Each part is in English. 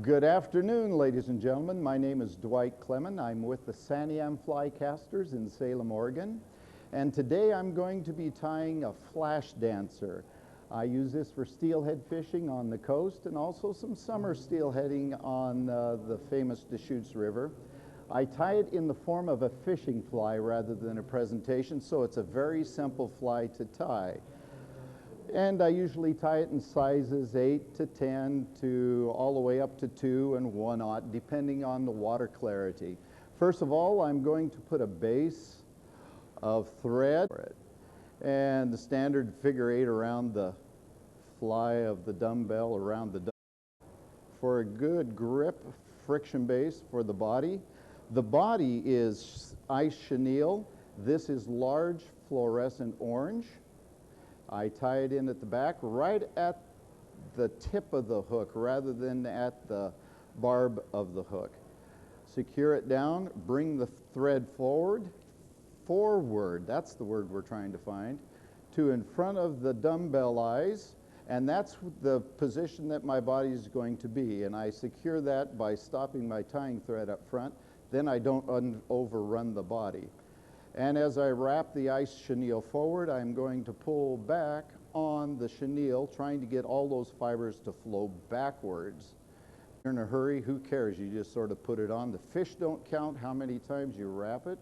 Good afternoon, ladies and gentlemen. My name is Dwight Clement. I'm with the NW Fly Casters in Salem, Oregon. And today I'm going to be tying a flash dancer. I use this for steelhead fishing on the coast and also some summer steelheading on the famous Deschutes River. I tie it in the form of a fishing fly rather than a presentation, so it's a very simple fly to tie. And I usually tie it in sizes 8 to 10 to all the way up to 2 and 1/0, depending on the water clarity. First of all, I'm going to put a base of thread and the standard figure 8 around the fly of the dumbbell around the for a good grip friction base for the body. The body is ice chenille. This is large fluorescent orange. I tie it in at the back, right at the tip of the hook rather than at the barb of the hook. Secure it down, bring the thread forward, that's the word we're trying to find, to in front of the dumbbell eyes, and that's the position that my body is going to be. And I secure that by stopping my tying thread up front, then I don't overrun the body. And as I wrap the ice chenille forward, I'm going to pull back on the chenille, trying to get all those fibers to flow backwards. If you're in a hurry, who cares? You just sort of put it on. The fish don't count how many times you wrap it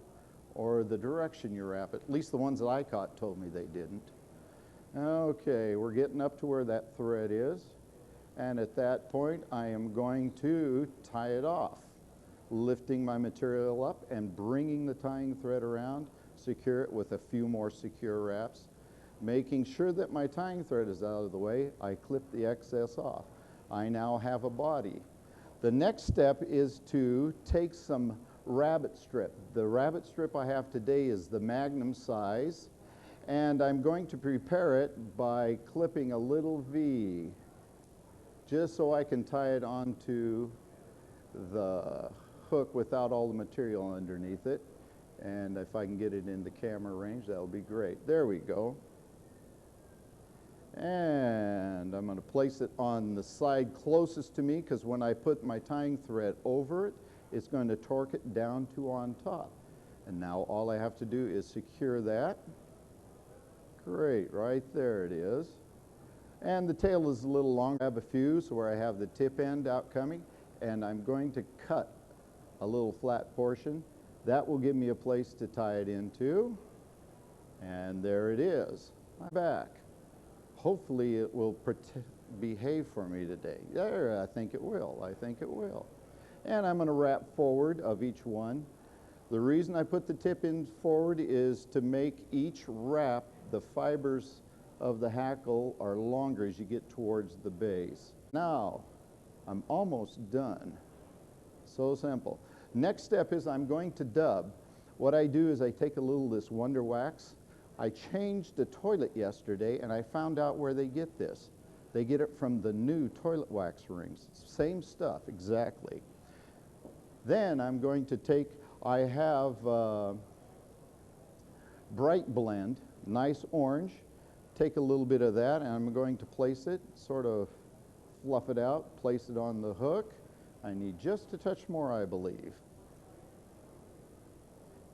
or the direction you wrap it. At least the ones that I caught told me they didn't. Okay, we're getting up to where that thread is. And at that point, I am going to tie it off, lifting my material up and bringing the tying thread around, secure it with a few more secure wraps. Making sure that my tying thread is out of the way, I clip the excess off. I now have a body. The next step is to take some rabbit strip. The rabbit strip I have today is the Magnum size, and I'm going to prepare it by clipping a little V, just so I can tie it onto the hook without all the material underneath it. And if I can get it in the camera range, that'll be great. There we go. And I'm going to place it on the side closest to me, because when I put my tying thread over it, it's going to torque it down to on top. And now all I have to do is secure that. Great, right there it is. And the tail is a little longer. I have a fuse where I have the tip end out coming, and I'm going to cut a little flat portion. That will give me a place to tie it into. And there it is, my back. Hopefully it will behave for me today. There, I think it will. I think it will. And I'm going to wrap forward of each one. The reason I put the tip in forward is to make each wrap, the fibers of the hackle are longer as you get towards the base. Now, I'm almost done. So simple. Next step is I'm going to dub. What I do is I take a little of this Wonder Wax. I changed the toilet yesterday, and I found out where they get this. They get it from the new toilet wax rings. Same stuff, exactly. Then I'm going to take, I have Bright Blend, nice orange. Take a little bit of that, and I'm going to place it, sort of fluff it out, place it on the hook. I need just a touch more, I believe.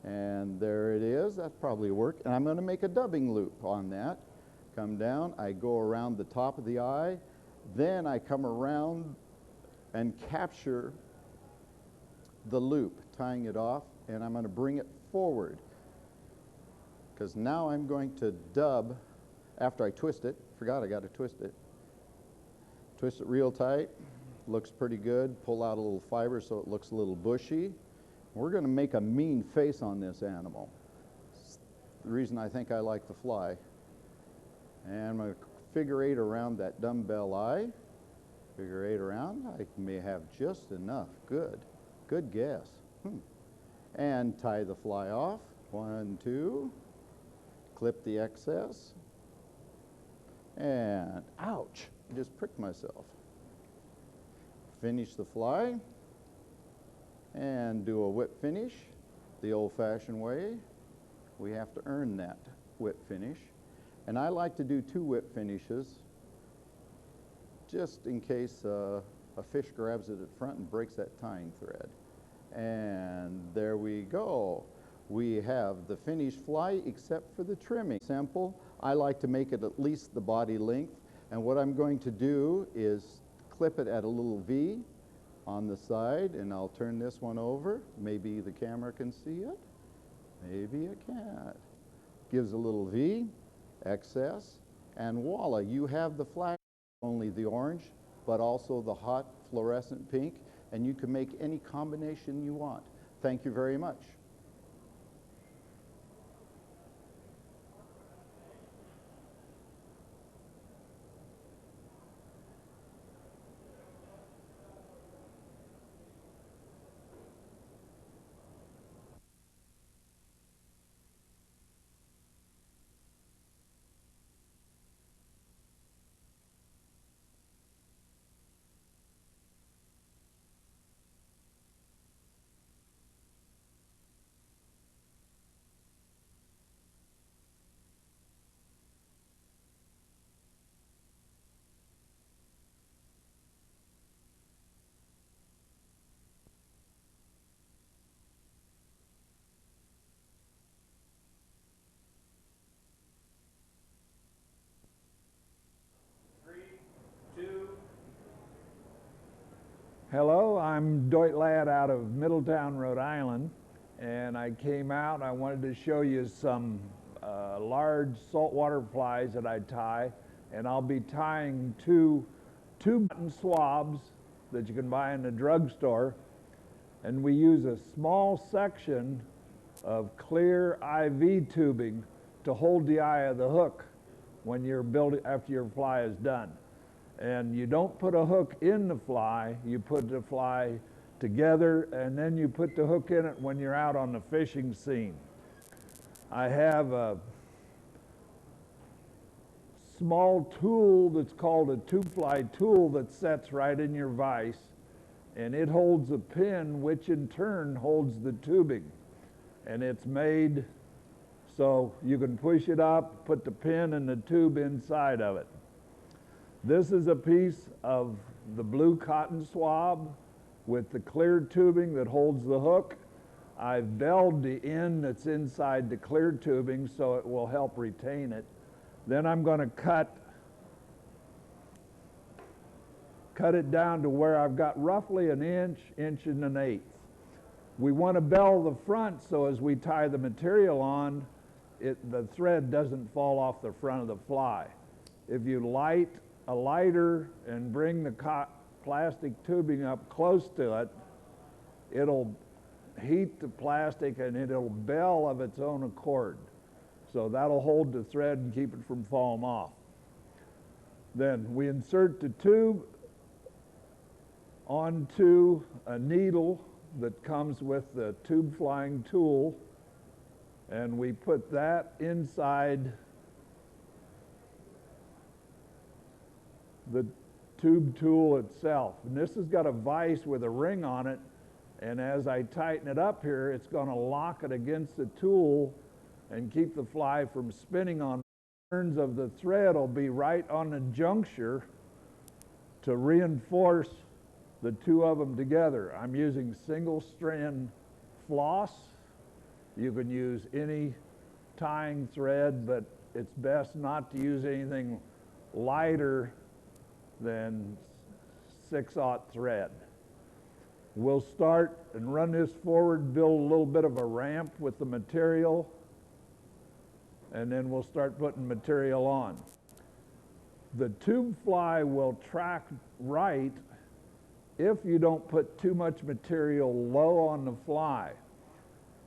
And there it is. That probably worked. And I'm going to make a dubbing loop on that. Come down. I go around the top of the eye. Then I come around and capture the loop, tying it off. And I'm going to bring it forward, because now I'm going to dub after I twist it. Forgot I got to twist it. Twist it real tight. Looks pretty good. Pull out a little fiber so it looks a little bushy. We're going to make a mean face on this animal. It's the reason I think I like the fly. And I'm going to figure 8 around that dumbbell eye. Figure 8 around. I may have just enough. Good. Good guess. And tie the fly off. 1, 2. Clip the excess. And ouch! I just pricked myself. Finish the fly. And do a whip finish the old-fashioned way. We have to earn that whip finish. And I like to do 2 whip finishes, just in case a fish grabs it at front and breaks that tying thread. And there we go. We have the finished fly except for the trimming. Simple. I like to make it at least the body length. And what I'm going to do is clip it at a little V on the side, and I'll turn this one over. Maybe the camera can see it. Maybe it can't. Gives a little V, excess, and voila, you have the flag. Only the orange, but also the hot fluorescent pink, and you can make any combination you want. Thank you very much. Hello, I'm Doit Ladd out of Middletown, Rhode Island, and I came out. I wanted to show you some large saltwater flies that I tie, and I'll be tying two cotton swabs that you can buy in the drugstore, and we use a small section of clear IV tubing to hold the eye of the hook when you're building after your fly is done. And you don't put a hook in the fly, you put the fly together, and then you put the hook in it when you're out on the fishing scene. I have a small tool that's called a tube fly tool that sets right in your vise, and it holds a pin which in turn holds the tubing. And it's made so you can push it up, put the pin and the tube inside of it. This is a piece of the blue cotton swab with the clear tubing that holds the hook. I've belled the end that's inside the clear tubing so it will help retain it. Then I'm going to cut it down to where I've got roughly an inch and an eighth. We want to bell the front so as we tie the material on, the thread doesn't fall off the front of the fly. If you light a lighter and bring the plastic tubing up close to it, it'll heat the plastic and it'll bell of its own accord. So that'll hold the thread and keep it from falling off. Then we insert the tube onto a needle that comes with the tube flying tool, and we put that inside the tube tool itself. And this has got a vise with a ring on it, and as I tighten it up here, it's going to lock it against the tool and keep the fly from spinning on. The turns of the thread will be right on the juncture to reinforce the two of them together. I'm using single strand floss. You can use any tying thread, but it's best not to use anything lighter than 6/0 thread. We'll start and run this forward, build a little bit of a ramp with the material, and then we'll start putting material on. The tube fly will track right if you don't put too much material low on the fly.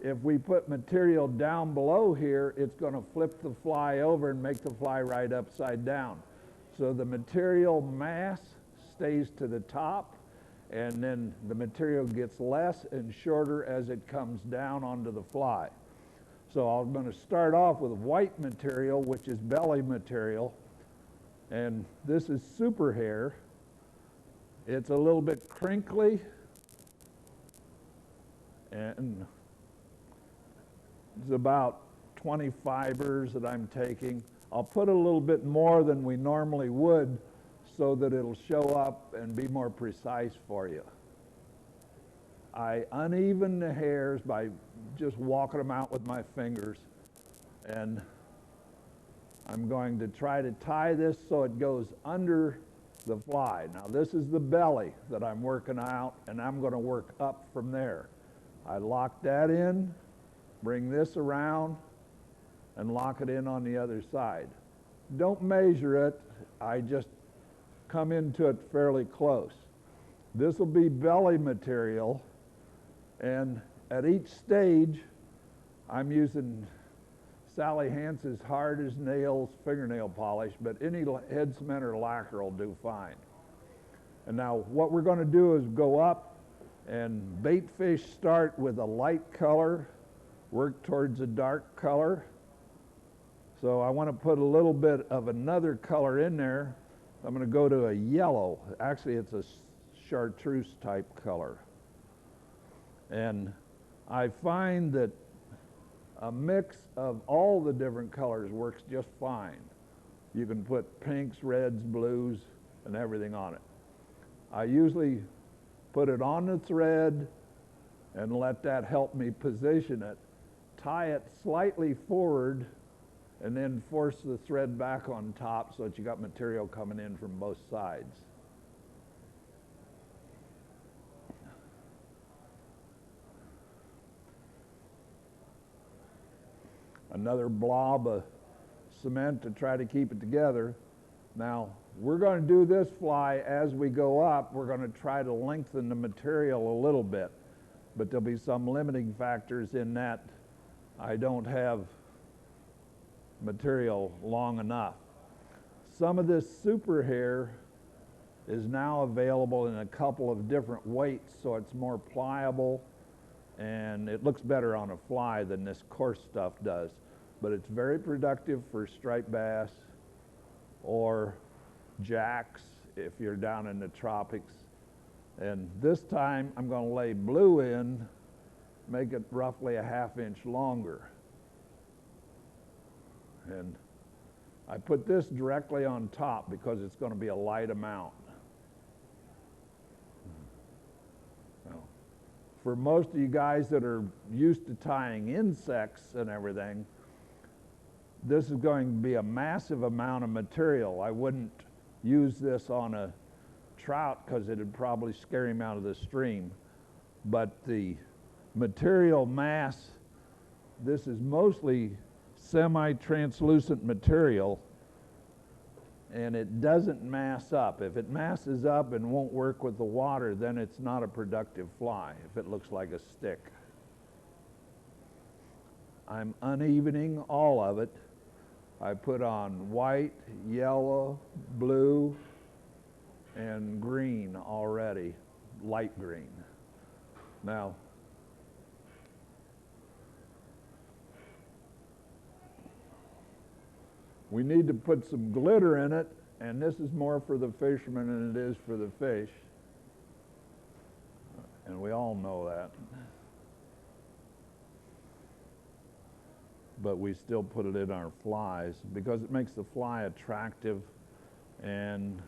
If we put material down below here, it's going to flip the fly over and make the fly right upside down. So the material mass stays to the top, and then the material gets less and shorter as it comes down onto the fly. So I'm going to start off with white material, which is belly material, and this is super hair. It's a little bit crinkly, and it's about 20 fibers that I'm taking. I'll put a little bit more than we normally would so that it'll show up and be more precise for you. I uneven the hairs by just walking them out with my fingers, and I'm going to try to tie this so it goes under the fly. Now this is the belly that I'm working out, and I'm going to work up from there. I lock that in, bring this around, and lock it in on the other side. Don't measure it, I just come into it fairly close. This will be belly material, and at each stage I'm using Sally Hansen's hard as nails fingernail polish, but any head cement or lacquer will do fine. And now what we're going to do is go up, and bait fish start with a light color, work towards a dark color. So I want to put a little bit of another color in there. I'm going to go to a yellow. Actually, it's a chartreuse type color. And I find that a mix of all the different colors works just fine. You can put pinks, reds, blues, and everything on it. I usually put it on the thread and let that help me position it. Tie it slightly forward and then force the thread back on top so that you got material coming in from both sides. Another blob of cement to try to keep it together. Now, we're going to do this fly as we go up. We're going to try to lengthen the material a little bit, but there'll be some limiting factors in that I don't have material long enough. Some of this super hair is now available in a couple of different weights, so it's more pliable and it looks better on a fly than this coarse stuff does. But it's very productive for striped bass or jacks if you're down in the tropics. And this time I'm going to lay blue in, make it roughly a ½ inch longer. And I put this directly on top because it's going to be a light amount. For most of you guys that are used to tying insects and everything, this is going to be a massive amount of material. I wouldn't use this on a trout because it would probably scare him out of the stream. But the material mass, this is mostly semi-translucent material, and it doesn't mass up. If it masses up and won't work with the water, then it's not a productive fly if it looks like a stick. I'm unevening all of it. I put on white, yellow, blue, and green already, light green. Now, we need to put some glitter in it, and this is more for the fishermen than it is for the fish. And we all know that. But we still put it in our flies because it makes the fly attractive, and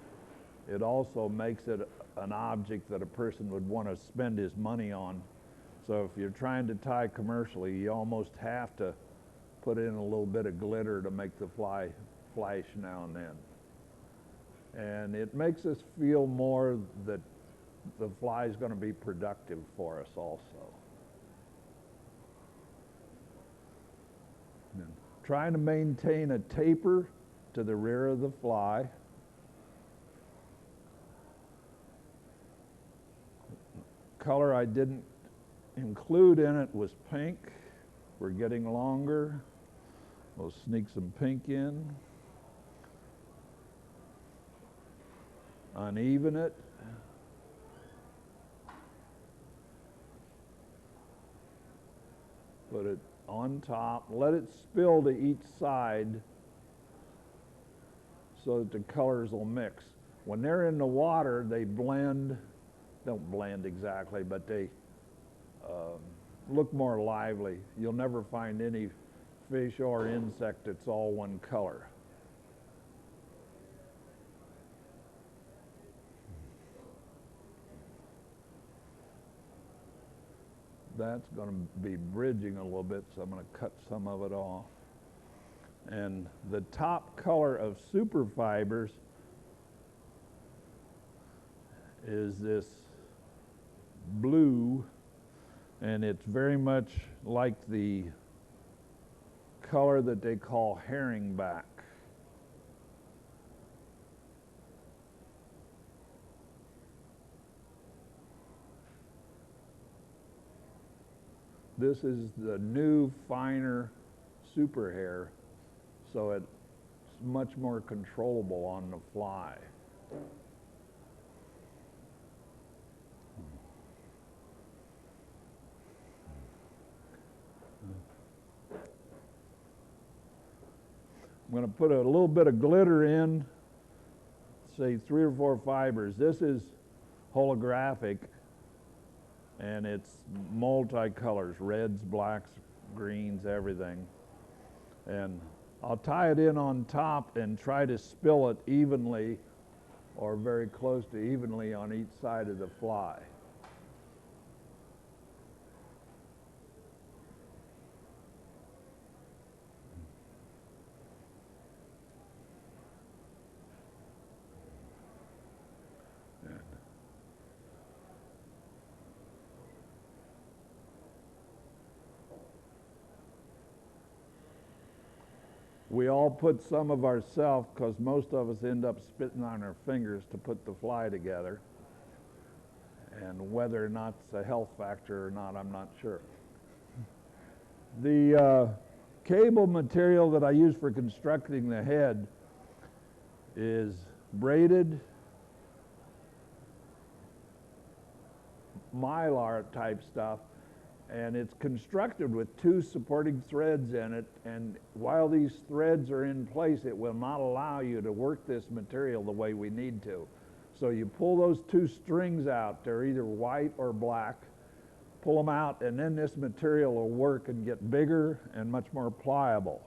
it also makes it an object that a person would want to spend his money on. So if you're trying to tie commercially, you almost have to put in a little bit of glitter to make the fly flash now and then. And it makes us feel more that the fly is going to be productive for us also. And trying to maintain a taper to the rear of the fly. Color I didn't include in it was pink. We're getting longer. We'll sneak some pink in. Uneven it. Put it on top. Let it spill to each side so that the colors will mix. When they're in the water, they blend. Don't blend exactly, but they look more lively. You'll never find any fish or insect that's all one color. that's going to be bridging a little bit, so I'm going to cut some of it off. And the top color of super fibers is this blue, and it's very much like the color that they call herringback. This is the new, finer super hair, so it's much more controllable on the fly. I'm going to put a little bit of glitter in, say 3 or 4 fibers. This is holographic, and it's multicolors, reds, blacks, greens, everything. And I'll tie it in on top and try to spill it evenly or very close to evenly on each side of the fly. We all put some of ourselves, because most of us end up spitting on our fingers to put the fly together. And whether or not it's a health factor or not, I'm not sure. The cable material that I use for constructing the head is braided mylar type stuff, and it's constructed with 2 supporting threads in it, and while these threads are in place, it will not allow you to work this material the way we need to. So you pull those 2 strings out, they're either white or black, pull them out, and then this material will work and get bigger and much more pliable.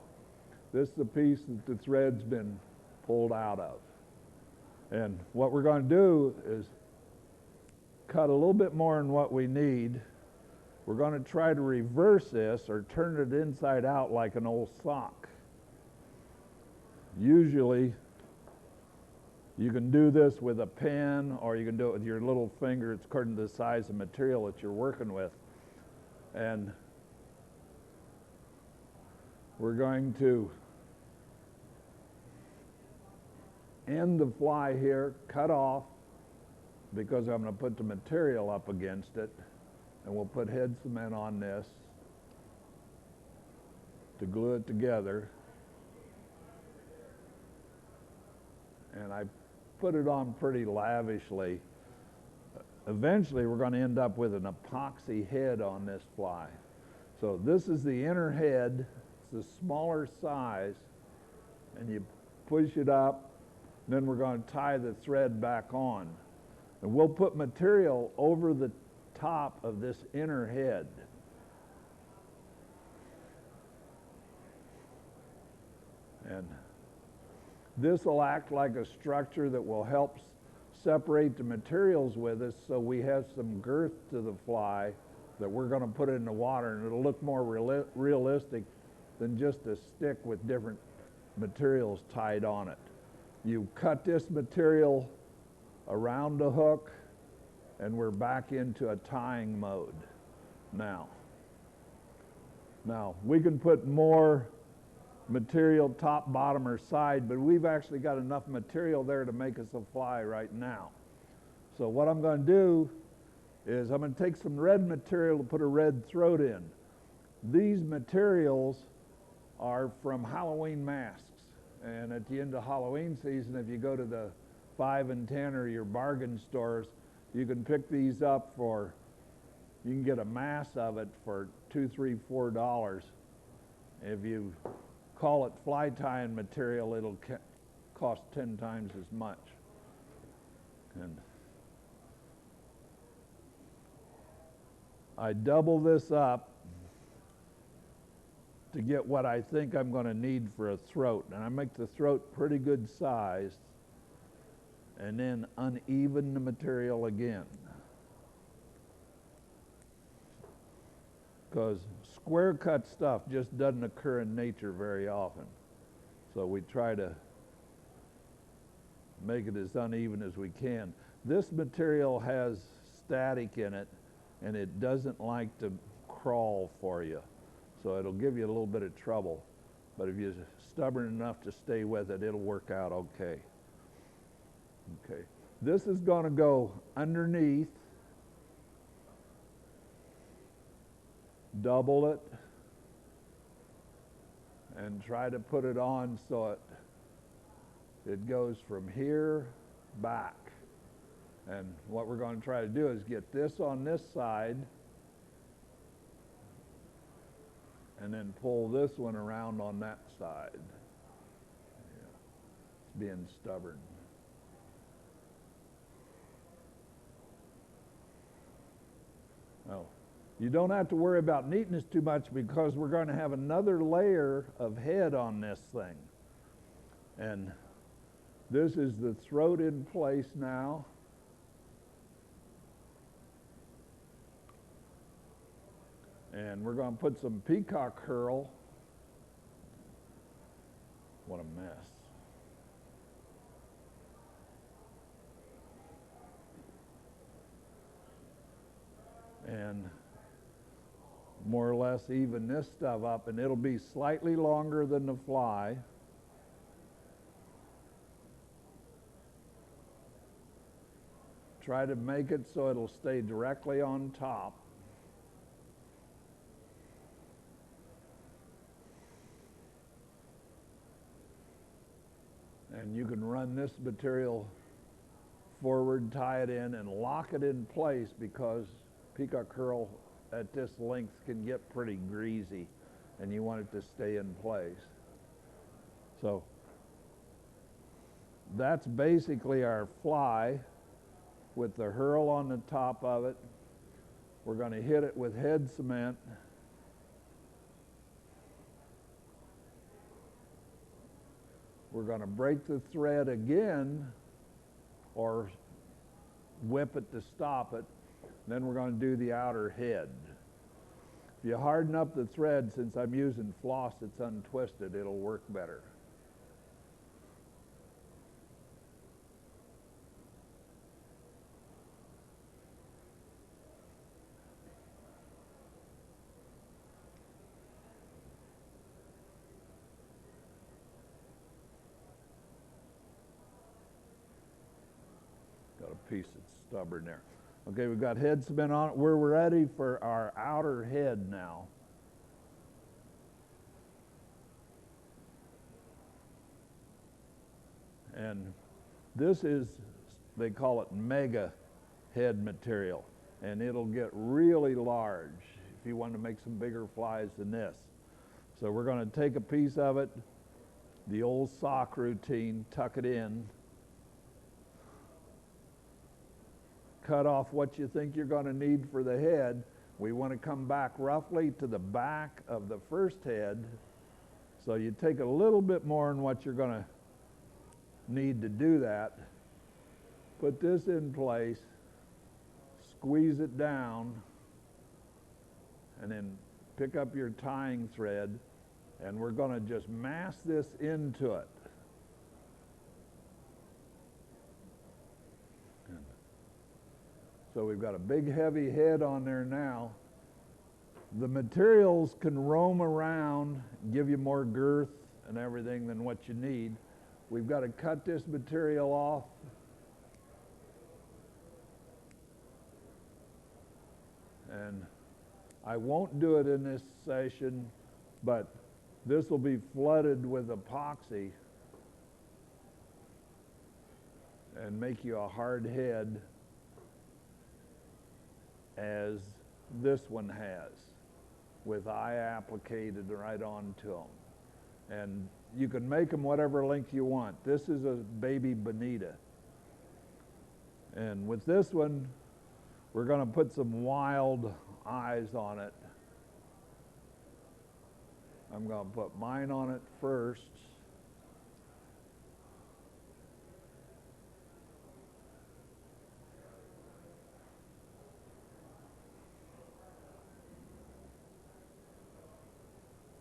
This is the piece that the thread's been pulled out of. And what we're going to do is cut a little bit more than what we need. We're going to try to reverse this or turn it inside out like an old sock. Usually, you can do this with a pen, or you can do it with your little finger. It's according to the size of material that you're working with. And we're going to end the fly here, cut off, because I'm going to put the material up against it. And we'll put head cement on this to glue it together. And I put it on pretty lavishly. Eventually we're going to end up with an epoxy head on this fly. So this is the inner head. It's the smaller size, and you push it up, then we're going to tie the thread back on. And we'll put material over the top of this inner head. And this will act like a structure that will help separate the materials with us, so we have some girth to the fly that we're going to put in the water, and it'll look more realistic than just a stick with different materials tied on it. You cut this material around the hook, and we're back into a tying mode now. Now, we can put more material top, bottom, or side, but we've actually got enough material there to make us a fly right now. So what I'm going to do is I'm going to take some red material to put a red throat in. These materials are from Halloween masks, and at the end of Halloween season, if you go to the 5 and 10 or your bargain stores, you can pick these up for, you can get a mass of it for $2, $3, $4. If you call it fly tying material, it'll cost 10 times as much. And I double this up to get what I think I'm going to need for a throat. And I make the throat pretty good sized, and then uneven the material again. because square cut stuff just doesn't occur in nature very often. So we try to make it as uneven as we can. This material has static in it, and it doesn't like to crawl for you. So it'll give you a little bit of trouble. But if you're stubborn enough to stay with it, it'll work out okay. Okay. This is going to go underneath, double it, and try to put it on so it goes from here back. And what we're going to try to do is get this on this side and then pull this one around on that side. Yeah. It's being stubborn. Oh. You don't have to worry about neatness too much because we're going to have another layer of head on this thing. And this is the throat in place now. And we're going to put some peacock herl. What a mess. And more or less even this stuff up, and it'll be slightly longer than the fly. Try to make it so it'll stay directly on top. And you can run this material forward, tie it in, and lock it in place because peacock herl at this length can get pretty greasy, and you want it to stay in place. So that's basically our fly with the herl on the top of it. We're going to hit it with head cement. We're going to break the thread again or whip it to stop it. Then we're going to do the outer head. If you harden up the thread, since I'm using floss that's untwisted, it'll work better. Got a piece that's stubborn there. Okay, we've got head cement on it. We're ready for our outer head now. And this is, they call it mega head material. And it'll get really large if you want to make some bigger flies than this. So we're going to take a piece of it, the old sock routine, tuck it in, cut off what you think you're going to need for the head. We want to come back roughly to the back of the first head. So you take a little bit more than what you're going to need to do that. Put this in place, squeeze it down, and then pick up your tying thread, and we're going to just mass this into it. So we've got a big heavy head on there now. The materials can roam around, give you more girth and everything than what you need. We've got to cut this material off. And I won't do it in this session, but this will be flooded with epoxy and make you a hard head as this one has, with eye applicated right onto them. And you can make them whatever length you want. This is a baby bonita. And with this one, we're going to put some wild eyes on it. I'm going to put mine on it first.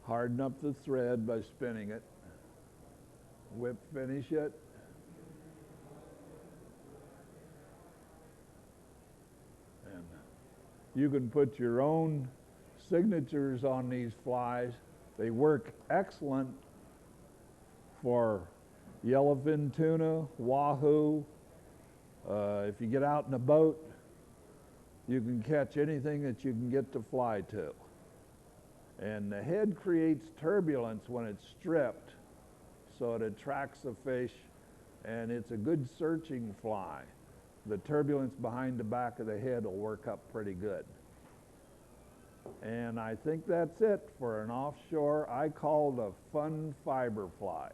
Harden up the thread by spinning it. Whip finish it. And you can put your own signatures on these flies. They work excellent for yellowfin tuna, wahoo. If you get out in a boat, you can catch anything that you can get to fly to. And the head creates turbulence when it's stripped, so it attracts the fish, and it's a good searching fly. The turbulence behind the back of the head will work up pretty good. And I think that's it for an offshore, I call it a fun fiber fly.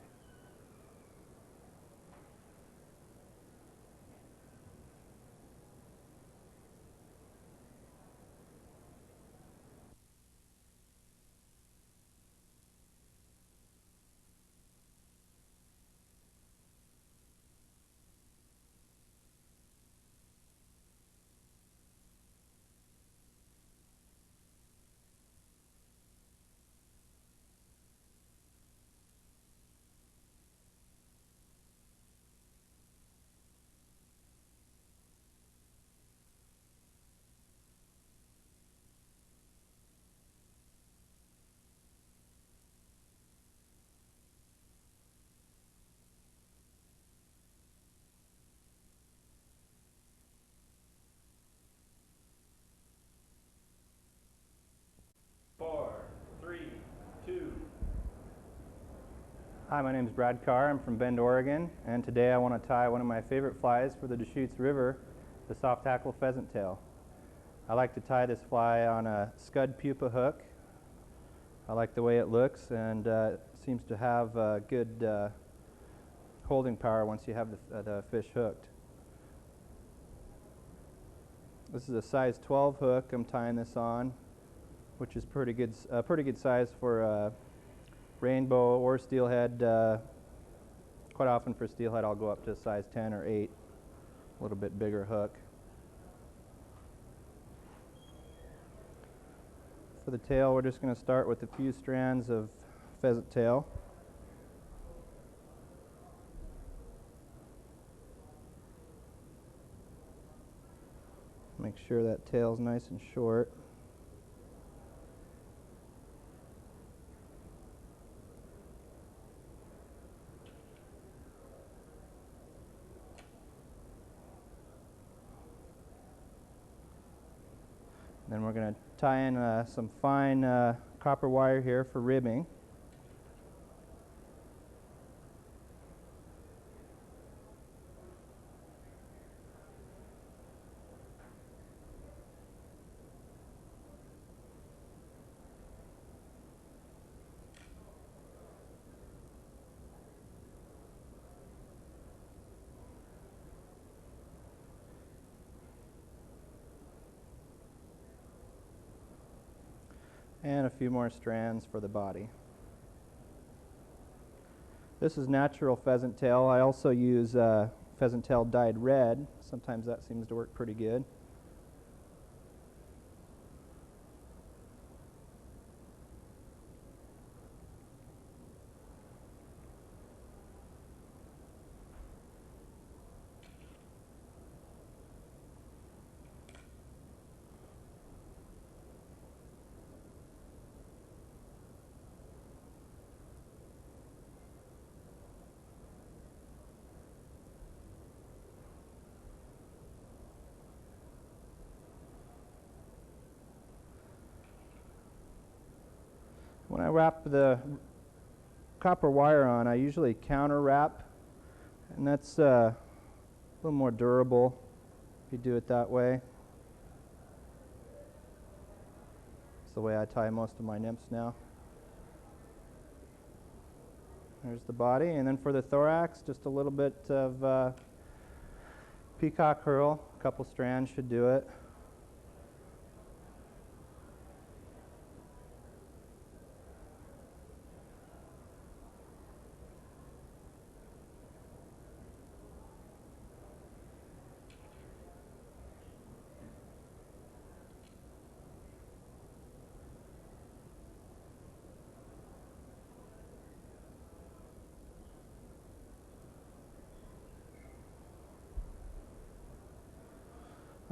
Hi, my name is Brad Carr. I'm from Bend, Oregon, and today I want to tie one of my favorite flies for the Deschutes River, the soft tackle pheasant tail. I like to tie this fly on a scud pupa hook. I like the way it looks, and it seems to have good holding power once you have the fish hooked. This is a size 12 hook I'm tying this on, which is pretty good size for rainbow or steelhead. Quite often for steelhead I'll go up to a size 10 or 8, a little bit bigger hook. For the tail, we're just going to start with a few strands of pheasant tail. Make sure that tail's nice and short. Then we're going to tie in some fine copper wire here for ribbing. And a few more strands for the body. This is natural pheasant tail. I also use pheasant tail dyed red. Sometimes that seems to work pretty good. When I wrap the copper wire on, I usually counter wrap, and that's a little more durable if you do it that way. It's the way I tie most of my nymphs now. There's the body, and then for the thorax, just a little bit of peacock herl. A couple strands should do it.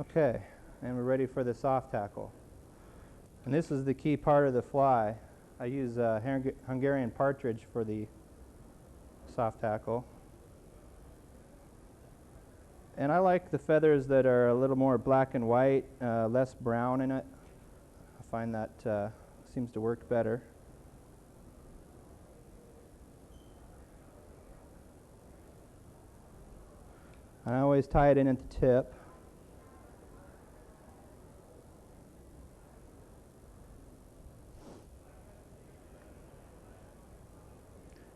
Okay, and we're ready for the soft tackle. And this is the key part of the fly. I use Hungarian partridge for the soft tackle. And I like the feathers that are a little more black and white, less brown in it. I find that seems to work better. I always tie it in at the tip.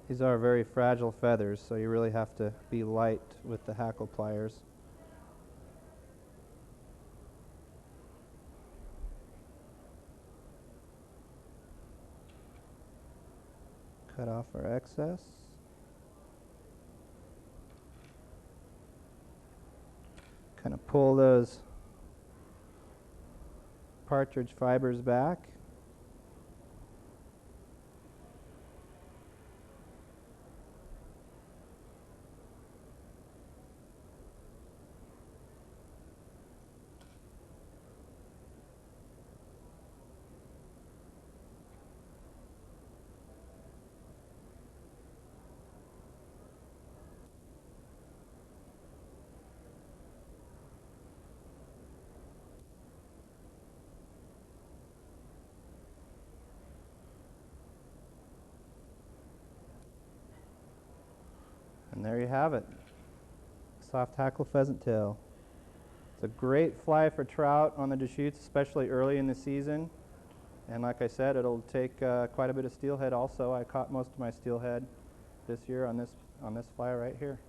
These are very fragile feathers, so you really have to be light with the hackle pliers. Cut off our excess. Kind of pull those partridge fibers back. And there you have it, soft hackle pheasant tail. It's a great fly for trout on the Deschutes, especially early in the season. And like I said, it'll take quite a bit of steelhead also. I caught most of my steelhead this year on this fly right here.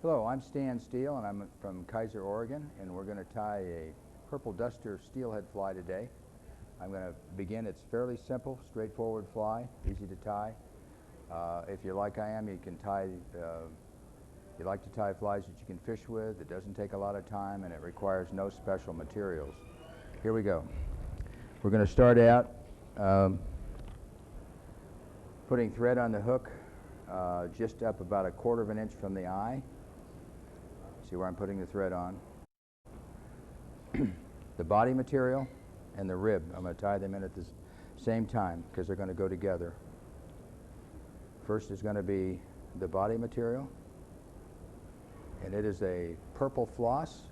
Hello, I'm Stan Steele, and I'm from Kaiser, Oregon, and we're going to tie a purple duster steelhead fly today. I'm going to begin. It's fairly simple, straightforward fly, easy to tie. If you're like I am, you can tie. You like to tie flies that you can fish with. It doesn't take a lot of time, and it requires no special materials. Here we go. We're going to start out putting thread on the hook just up about 1/4 of an inch from the eye. See where I'm putting the thread on. The body material and the rib, I'm going to tie them in at the same time because they're going to go together. First is going to be the body material, and it is a purple floss.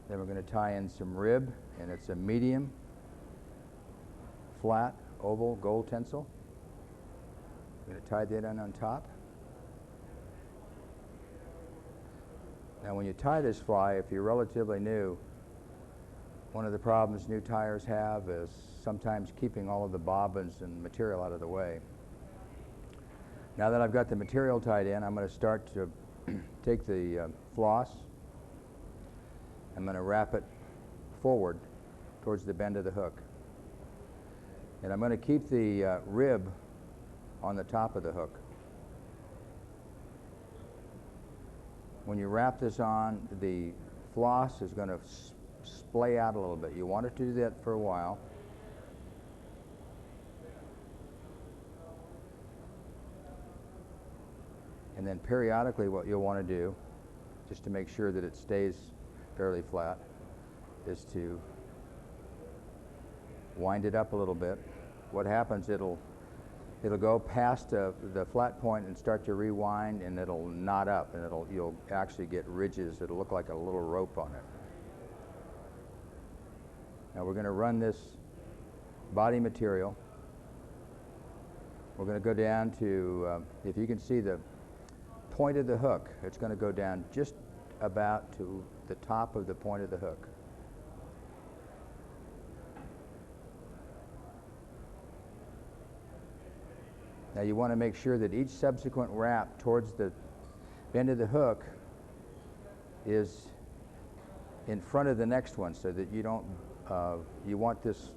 Then we're going to tie in some rib, and it's a medium, flat, oval gold tinsel. I'm going to tie that in on top. Now when you tie this fly, if you're relatively new, one of the problems new tyers have is sometimes keeping all of the bobbins and material out of the way. Now that I've got the material tied in, I'm going to start to take the floss. I'm going to wrap it forward towards the bend of the hook. And I'm going to keep the rib on the top of the hook. When you wrap this on, the floss is going to splay out a little bit. You want it to do that for a while. And then periodically what you'll want to do, just to make sure that it stays fairly flat, is to wind it up a little bit. What happens, It'll go past the flat point and start to rewind, and it'll knot up, and you'll actually get ridges. It'll look like a little rope on it. Now we're going to run this body material. We're going to go down to, if you can see the point of the hook, it's going to go down just about to the top of the point of the hook. Now you want to make sure that each subsequent wrap towards the bend of the hook is in front of the next one, so that you don't, you want this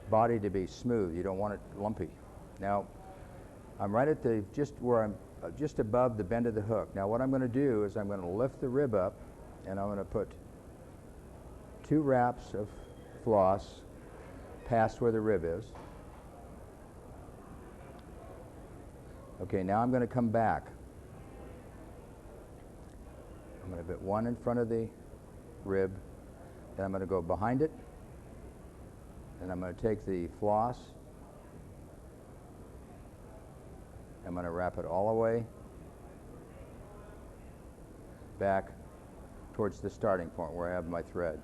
body to be smooth. You don't want it lumpy. Now I'm right at the, just where I'm, just above the bend of the hook. Now what I'm going to do is I'm going to lift the rib up, and I'm going to put 2 wraps of floss past where the rib is. Okay, now I'm going to come back. I'm going to put 1 in front of the rib, then I'm going to go behind it, and I'm going to take the floss, I'm going to wrap it all the way back towards the starting point where I have my thread.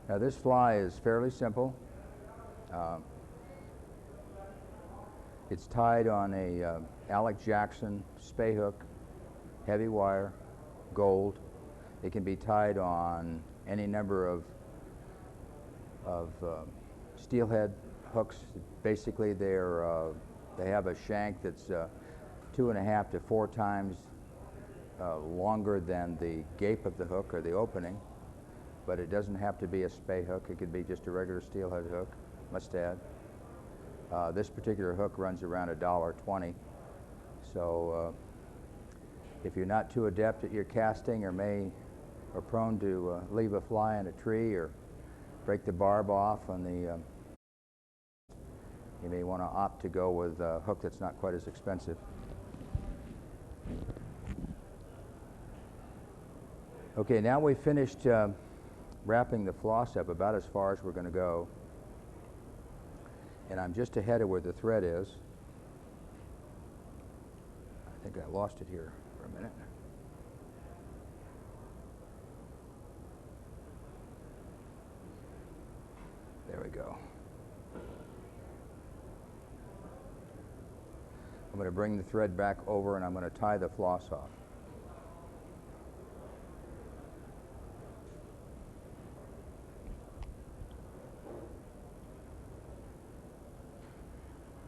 Now this fly is fairly simple. It's tied on a Alec Jackson spay hook, heavy wire, gold. It can be tied on any number of steelhead hooks. Basically, they have a shank that's 2.5 to 4 times longer than the gape of the hook or the opening. But it doesn't have to be a spay hook. It could be just a regular steelhead hook, must add. This particular hook runs around $1.20. So if you're not too adept at your casting, or prone to leave a fly in a tree or break the barb off on the, you may want to opt to go with a hook that's not quite as expensive. Okay, now we've finished wrapping the floss up about as far as we're going to go, and I'm just ahead of where the thread is. I think I lost it here for a minute. There we go. I'm going to bring the thread back over, and I'm going to tie the floss off.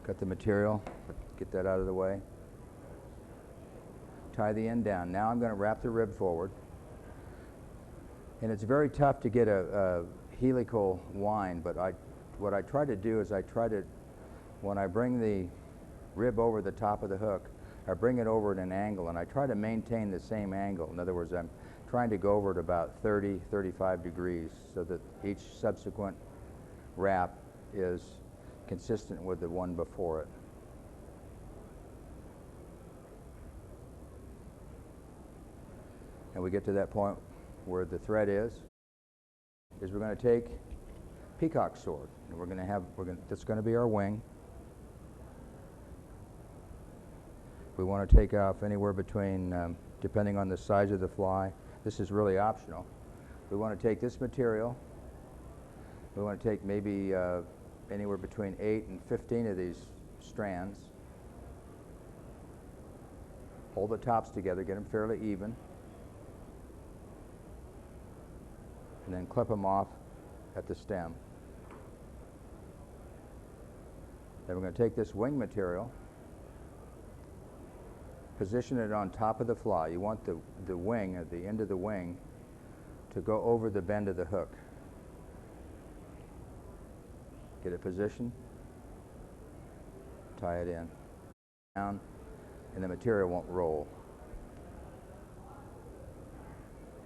Cut the material, get that out of the way. Tie the end down. Now I'm going to wrap the rib forward. And it's very tough to get a helical wind, but what I try to do is when I bring the rib over the top of the hook, I bring it over at an angle, and I try to maintain the same angle. In other words, I'm trying to go over at about 30, 35 degrees so that each subsequent wrap is consistent with the one before it. And we get to that point where the thread is we're going to take peacock sword, and that's going to be our wing. We want to take off anywhere between, depending on the size of the fly, this is really optional. We want to take this material, we want to take maybe anywhere between 8 and 15 of these strands. Hold the tops together, get them fairly even, and then clip them off at the stem. Then we're going to take this wing material, position it on top of the fly. You want the wing, at the end of the wing, to go over the bend of the hook. Get it positioned, tie it in, down, and the material won't roll.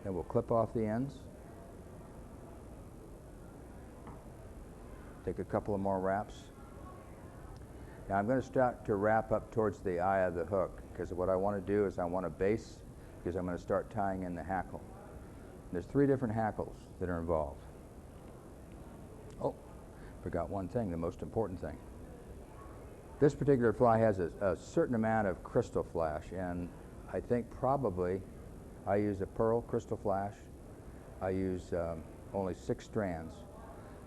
Then we'll clip off the ends. Take a couple of more wraps. Now I'm going to start to wrap up towards the eye of the hook, because what I want to do is I want to base, because I'm going to start tying in the hackle. There's 3 different hackles that are involved. Oh, forgot one thing, the most important thing. This particular fly has a certain amount of crystal flash, and I think probably I use a pearl crystal flash. I use only 6 strands.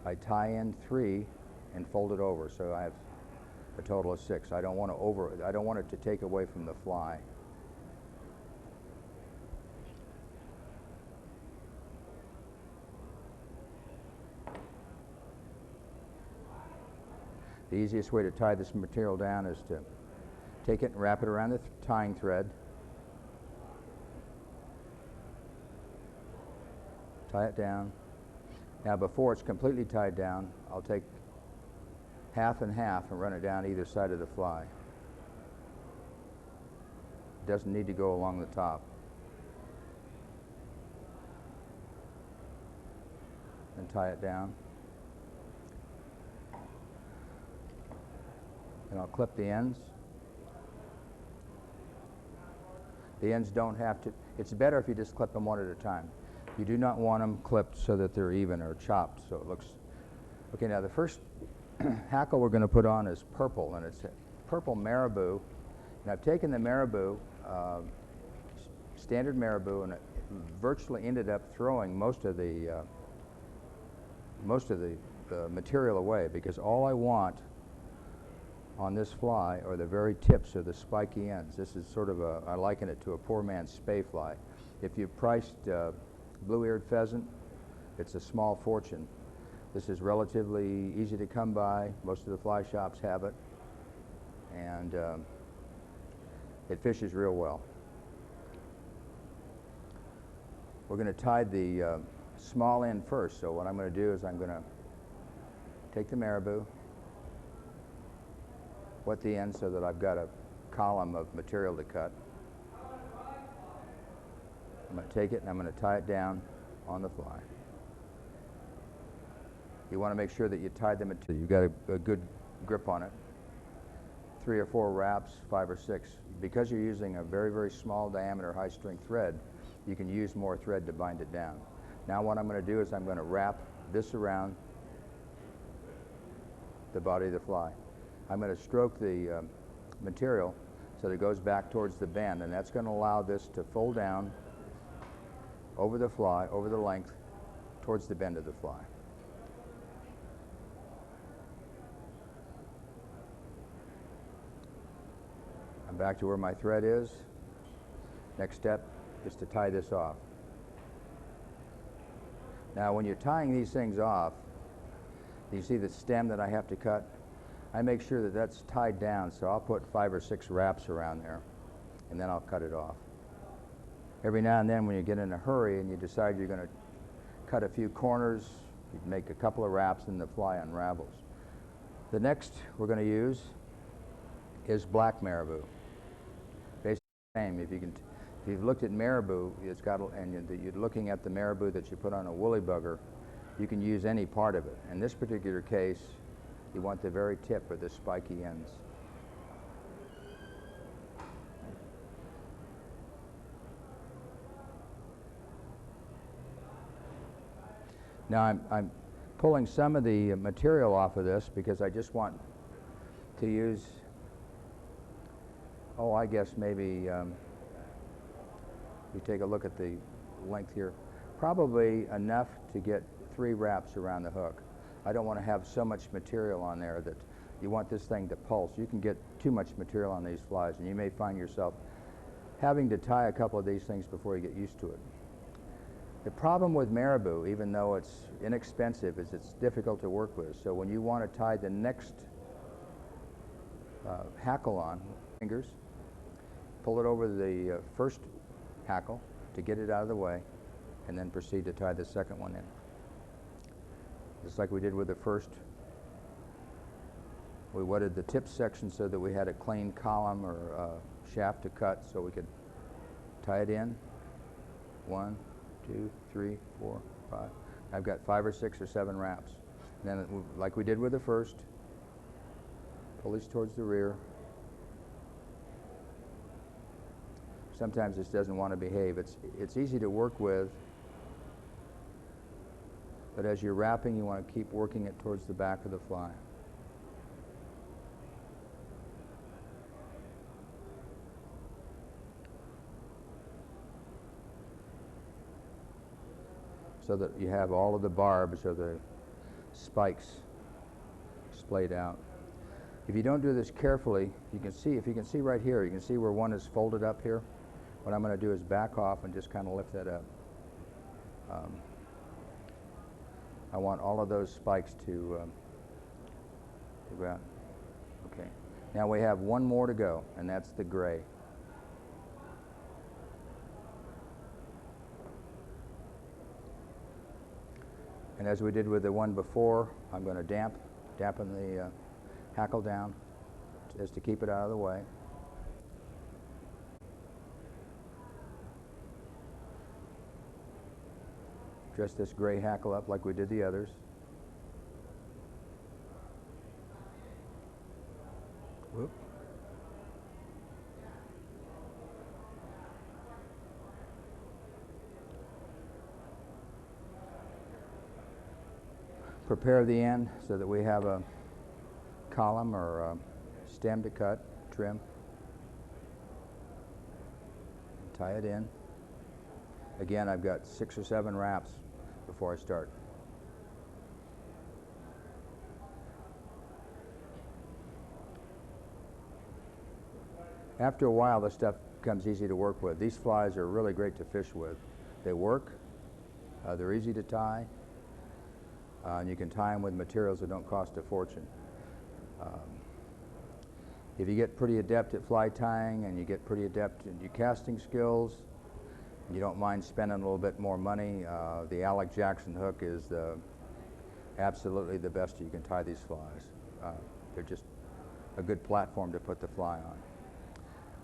I tie in 3 and fold it over, so I have a total of 6. I don't want it to take away from the fly. The easiest way to tie this material down is to take it and wrap it around the tying thread. Tie it down. Now before it's completely tied down, I'll take half and half and run it down either side of the fly. It doesn't need to go along the top. And tie it down. And I'll clip the ends. The ends don't have to, it's better if you just clip them one at a time. You do not want them clipped so that they're even or chopped so it looks. Okay, now the first hackle we're going to put on is purple, and it's purple marabou. And I've taken the marabou, standard marabou, and it virtually ended up throwing most of the material away, because all I want on this fly are the very tips of the spiky ends. This is sort of I liken it to a poor man's spay fly. If you priced blue-eared pheasant, it's a small fortune. This is relatively easy to come by. Most of the fly shops have it, and it fishes real well. We're going to tie the small end first, so what I'm going to do is I'm going to take the marabou, wet the end so that I've got a column of material to cut. I'm going to take it and I'm going to tie it down on the fly. You want to make sure that you tie the material. You've got a good grip on it. 3 or 4 wraps, 5 or 6. Because you're using a very, very small diameter high strength thread, you can use more thread to bind it down. Now what I'm going to do is I'm going to wrap this around the body of the fly. I'm going to stroke the material so that it goes back towards the bend, and that's going to allow this to fold down over the fly, over the length, towards the bend of the fly. I'm back to where my thread is. Next step is to tie this off. Now when you're tying these things off, you see the stem that I have to cut? I make sure that that's tied down, so I'll put 5 or 6 wraps around there, and then I'll cut it off. Every now and then when you get in a hurry and you decide you're going to cut a few corners, you make a couple of wraps and the fly unravels. The next we're going to use is black marabou. Basically the same. If you've looked at marabou, it's got, and you're looking at the marabou that you put on a woolly bugger, you can use any part of it. In this particular case, you want the very tip or the spiky ends. Now I'm pulling some of the material off of this because I just want to use, I guess maybe, you take a look at the length here, probably enough to get 3 wraps around the hook. I don't want to have so much material on there that you want this thing to pulse. You can get too much material on these flies, and you may find yourself having to tie a couple of these things before you get used to it. The problem with marabou, even though it's inexpensive, is it's difficult to work with. So when you want to tie the next hackle on, fingers, pull it over the first hackle to get it out of the way, and then proceed to tie the second one in. Just like we did with the first, we wetted the tip section so that we had a clean column or shaft to cut so we could tie it in. 1, 2, 3, 4, 5. I've got 5 or 6 or 7 wraps. Then, like we did with the first, pulleys towards the rear. Sometimes this doesn't want to behave. It's easy to work with, but as you're wrapping, you want to keep working it towards the back of the fly. So that you have all of the barbs or the spikes splayed out. If you don't do this carefully, if you can see right here, you can see where one is folded up here. What I'm going to do is back off and just kind of lift that up. I want all of those spikes to go out. Okay. Now we have one more to go, and that's the gray. And as we did with the one before, I'm going to dampen the hackle down just to keep it out of the way. Dress this gray hackle up like we did the others. Whoop. Prepare the end so that we have a column or a stem to cut, trim. Tie it in. Again, I've got 6 or 7 wraps before I start. After a while, this stuff becomes easy to work with. These flies are really great to fish with. They work, they're easy to tie, and you can tie them with materials that don't cost a fortune. If you get pretty adept at fly tying and you get pretty adept in your casting skills, you don't mind spending a little bit more money, the Alec Jackson hook is absolutely the best you can tie these flies. They're just a good platform to put the fly on.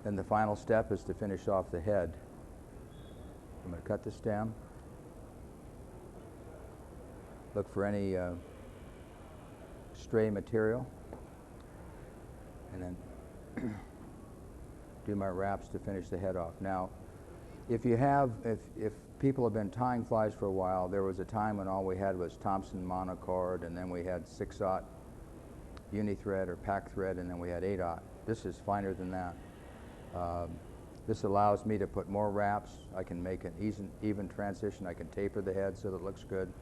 Then the final step is to finish off the head. I'm going to cut the stem. Look for any stray material, and then do my wraps to finish the head off. Now, if people have been tying flies for a while, there was a time when all we had was Thompson monochord, and then we had 6/0 uni-thread or pack thread, and then we had 8/0. This is finer than that. This allows me to put more wraps. I can make an even transition. I can taper the head so that it looks good.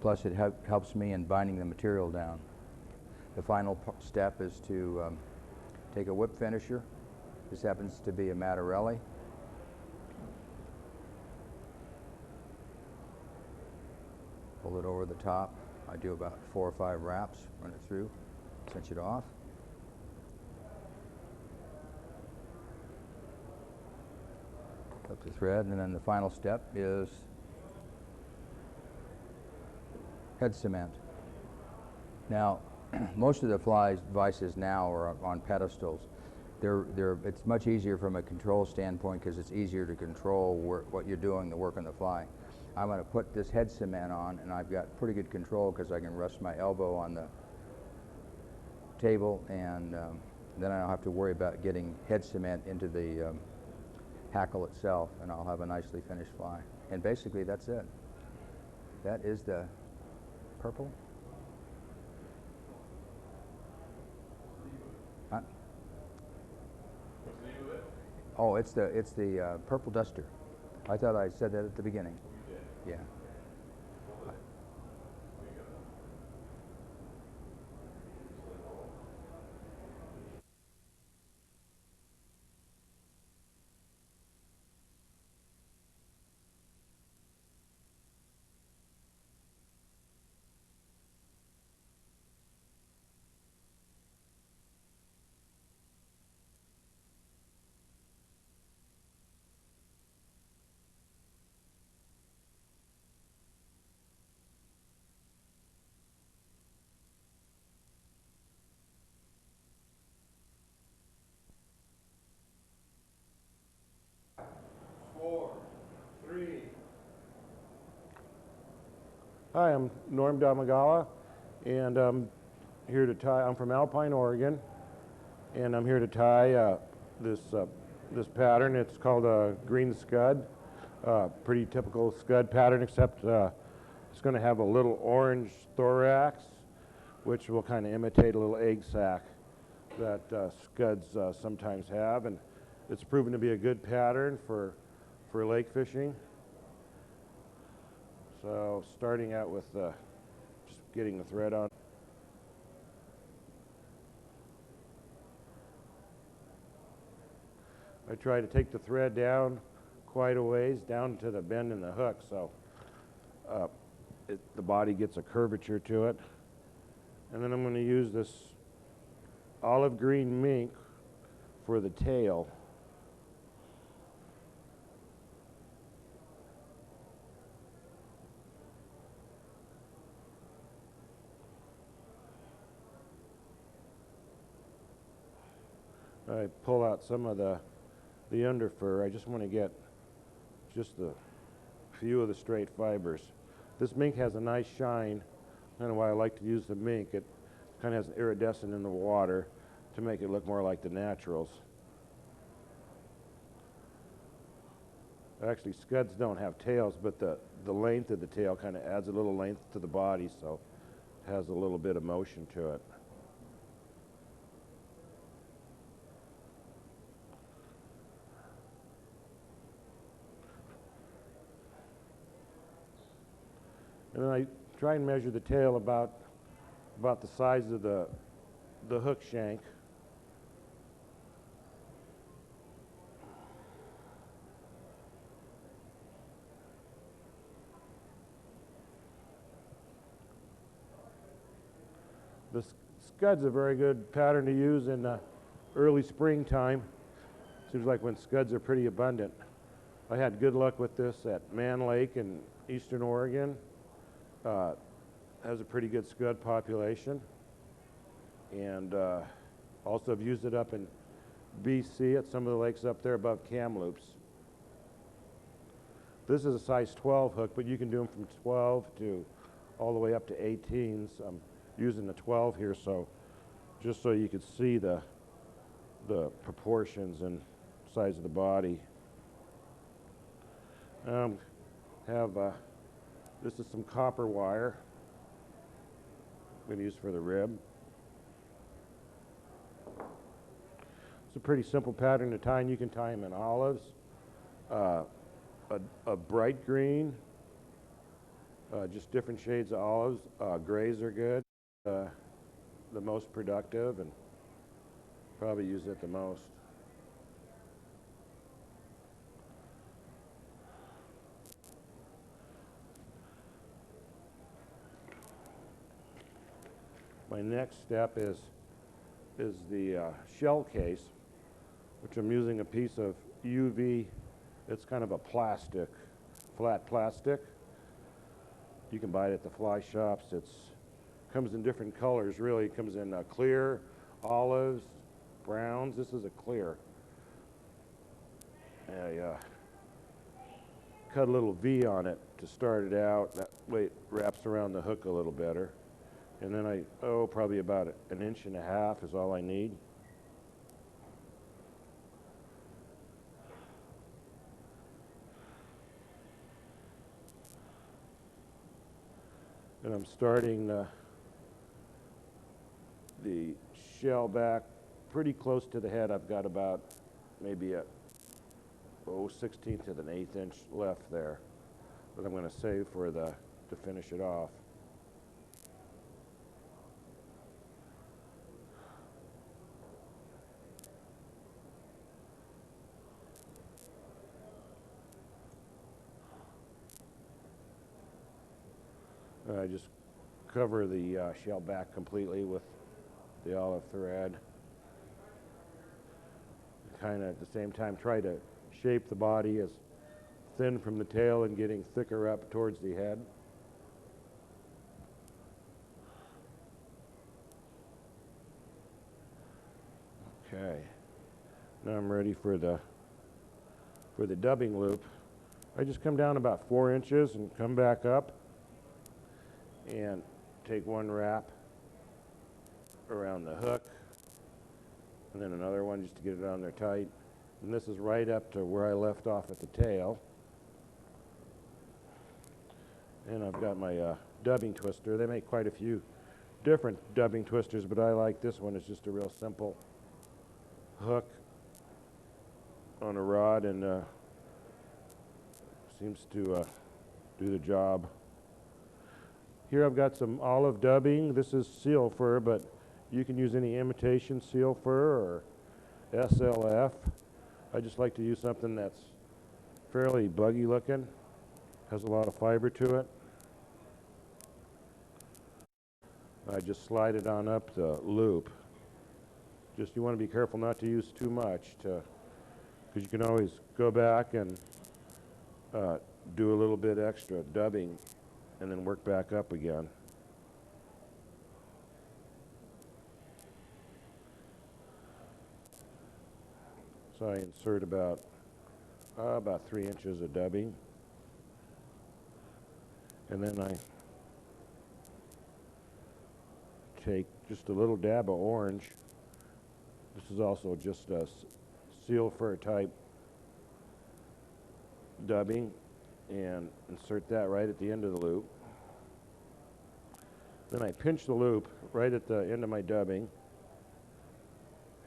Plus, it helps me in binding the material down. The final step is to take a whip finisher. This happens to be a Mattarelli. Pull it over the top. I do about 4 or 5 wraps, run it through, cinch it off. Up the thread, and then the final step is head cement. Now, most of the flies vices now are on pedestals. It's much easier from a control standpoint because it's easier to control what you're doing, the work on the fly. I'm going to put this head cement on, and I've got pretty good control because I can rest my elbow on the table, and then I don't have to worry about getting head cement into the hackle itself, and I'll have a nicely finished fly. And basically, that's it. That is the purple. Huh? What's the name of it? Oh, it's the purple duster. I thought I said that at the beginning. You did. Yeah. Hi, I'm Norm Damagala, And I'm here to tie, I'm from Alpine, Oregon, and I'm here to tie this pattern. It's called a green scud. Pretty typical scud pattern, except it's going to have a little orange thorax, which will kind of imitate a little egg sac that scuds sometimes have, and it's proven to be a good pattern for lake fishing. So starting out with just getting the thread on. I try to take the thread down quite a ways, down to the bend in the hook, so the body gets a curvature to it. And then I'm going to use this olive green mink for the tail. I pull out some of the under fur. I just want to get just a few of the straight fibers. This mink has a nice shine. Kind of why I like to use the mink. It kind of has an iridescent in the water to make it look more like the naturals. Actually, scuds don't have tails, but the length of the tail kind of adds a little length to the body, so it has a little bit of motion to it. And then I try and measure the tail about the size of the hook shank. The scud's a very good pattern to use in early springtime. Seems like when scuds are pretty abundant. I had good luck with this at Man Lake in eastern Oregon. Has a pretty good scud population, and also have used it up in BC at some of the lakes up there above Kamloops. This is a size 12 hook, but you can do them from 12 to all the way up to 18s. I'm using the 12 here, so just so you could see the proportions and size of the body. This is some copper wire I'm going to use for the rib. It's a pretty simple pattern to tie, and you can tie them in olives, a bright green, just different shades of olives. Grays are good, the most productive, and probably use it the most. My next step is the shell case, which I'm using a piece of UV. It's kind of a plastic, flat plastic. You can buy it at the fly shops. It comes in different colors, really. It comes in clear, olives, browns. This is a clear. I cut a little V on it to start it out. That way it wraps around the hook a little better. And then probably about 1.5 inches is all I need. And I'm starting the shell back pretty close to the head. I've got about maybe a 1/16 of an 1/8 inch left there that I'm going to save for to finish it off. I just cover the shell back completely with the olive thread. Kind of at the same time try to shape the body as thin from the tail and getting thicker up towards the head. Okay, now I'm ready for the dubbing loop. I just come down about 4 inches and come back up and take one wrap around the hook, and then another one just to get it on there tight. And this is right up to where I left off at the tail. And I've got my dubbing twister. They make quite a few different dubbing twisters, but I like this one. It's just a real simple hook on a rod, and seems to do the job. Here I've got some olive dubbing. This is seal fur, but you can use any imitation seal fur or SLF. I just like to use something that's fairly buggy looking, has a lot of fiber to it. I just slide it on up the loop. Just you want to be careful not to use too much, because you can always go back and do a little bit extra dubbing and then work back up again. So I insert about 3 inches of dubbing, and then I take just a little dab of orange. This is also just a seal fur type dubbing, and insert that right at the end of the loop. Then I pinch the loop right at the end of my dubbing.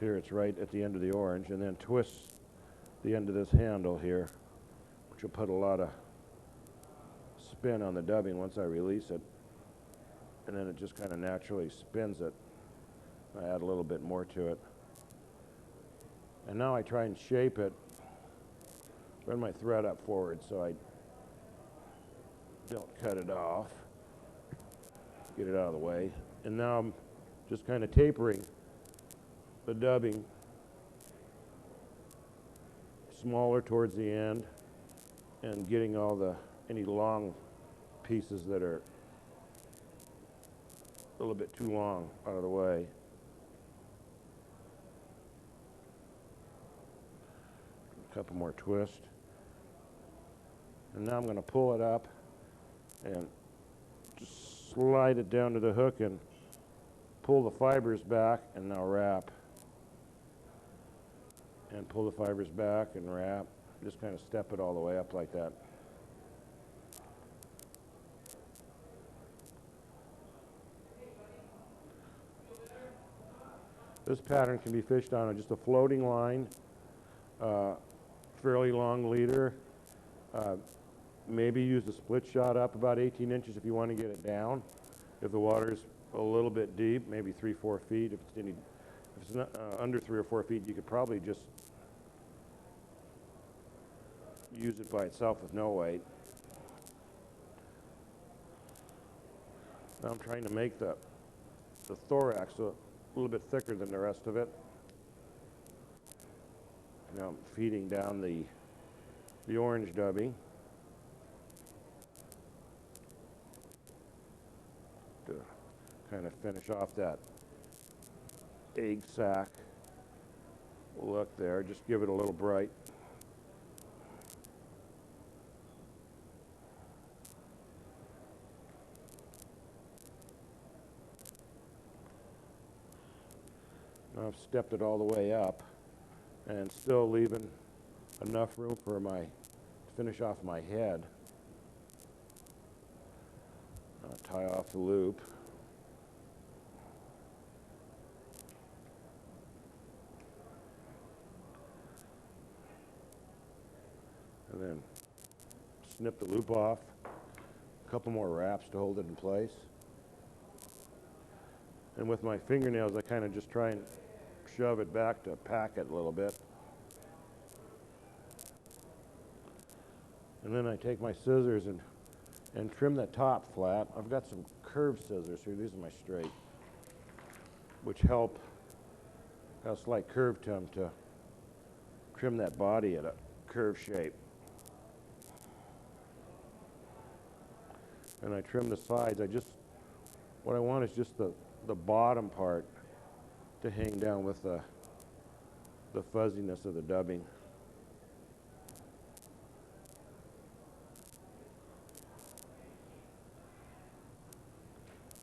Here it's right at the end of the orange, and then twist the end of this handle here, which will put a lot of spin on the dubbing once I release it. And then it just kind of naturally spins it. I add a little bit more to it. And now I try and shape it, run my thread up forward so I don't cut it off, get it out of the way. And now I'm just kind of tapering the dubbing smaller towards the end and getting all any long pieces that are a little bit too long out of the way. A couple more twists. And now I'm going to pull it up and just slide it down to the hook and pull the fibers back, and now wrap. And pull the fibers back and wrap. Just kind of step it all the way up like that. This pattern can be fished on just a floating line, fairly long leader. Maybe use a split shot up about 18 inches if you want to get it down. If the water's a little bit deep, maybe 3-4 feet. If it's not, under 3 or 4 feet, you could probably just use it by itself with no weight. Now I'm trying to make the thorax a little bit thicker than the rest of it. Now I'm feeding down the orange dubbing to kind of finish off that egg sac look there. Just give it a little bright. Now I've stepped it all the way up and still leaving enough room for to finish off my head. I'll tie off the loop. And then snip the loop off. A couple more wraps to hold it in place. And with my fingernails, I kind of just try and shove it back to pack it a little bit. And then I take my scissors and trim that top flat. I've got some curved scissors here. These are my straight, which help a slight curve to them to trim that body at a curved shape. And I trim the sides. What I want is just the bottom part to hang down with the fuzziness of the dubbing.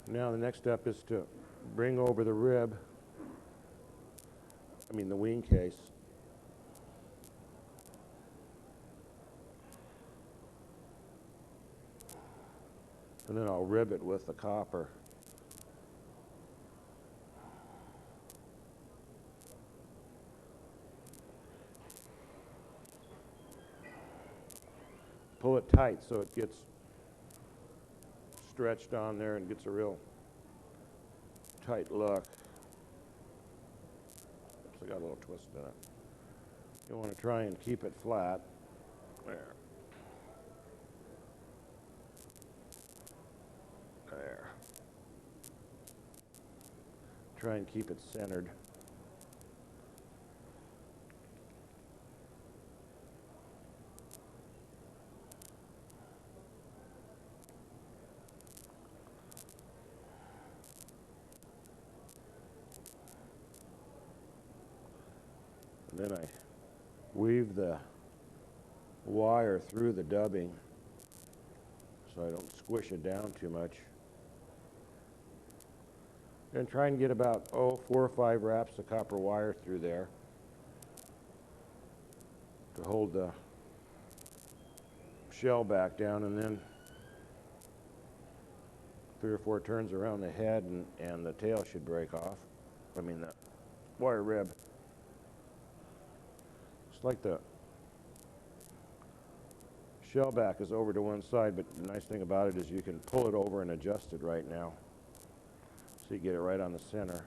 Now the next step is to bring over the rib, the wing case. And then I'll rib it with the copper. Pull it tight so it gets stretched on there and gets a real tight look. Oops, I got a little twist in it. You want to try and keep it flat. There. There. Try and keep it centered. And then I weave the wire through the dubbing so I don't squish it down too much. And try and get about 4 or 5 wraps of copper wire through there to hold the shell back down, and then 3 or 4 turns around the head and the tail should break off. The wire rib. It's like the shell back is over to one side, but the nice thing about it is you can pull it over and adjust it right now. So you get it right on the center.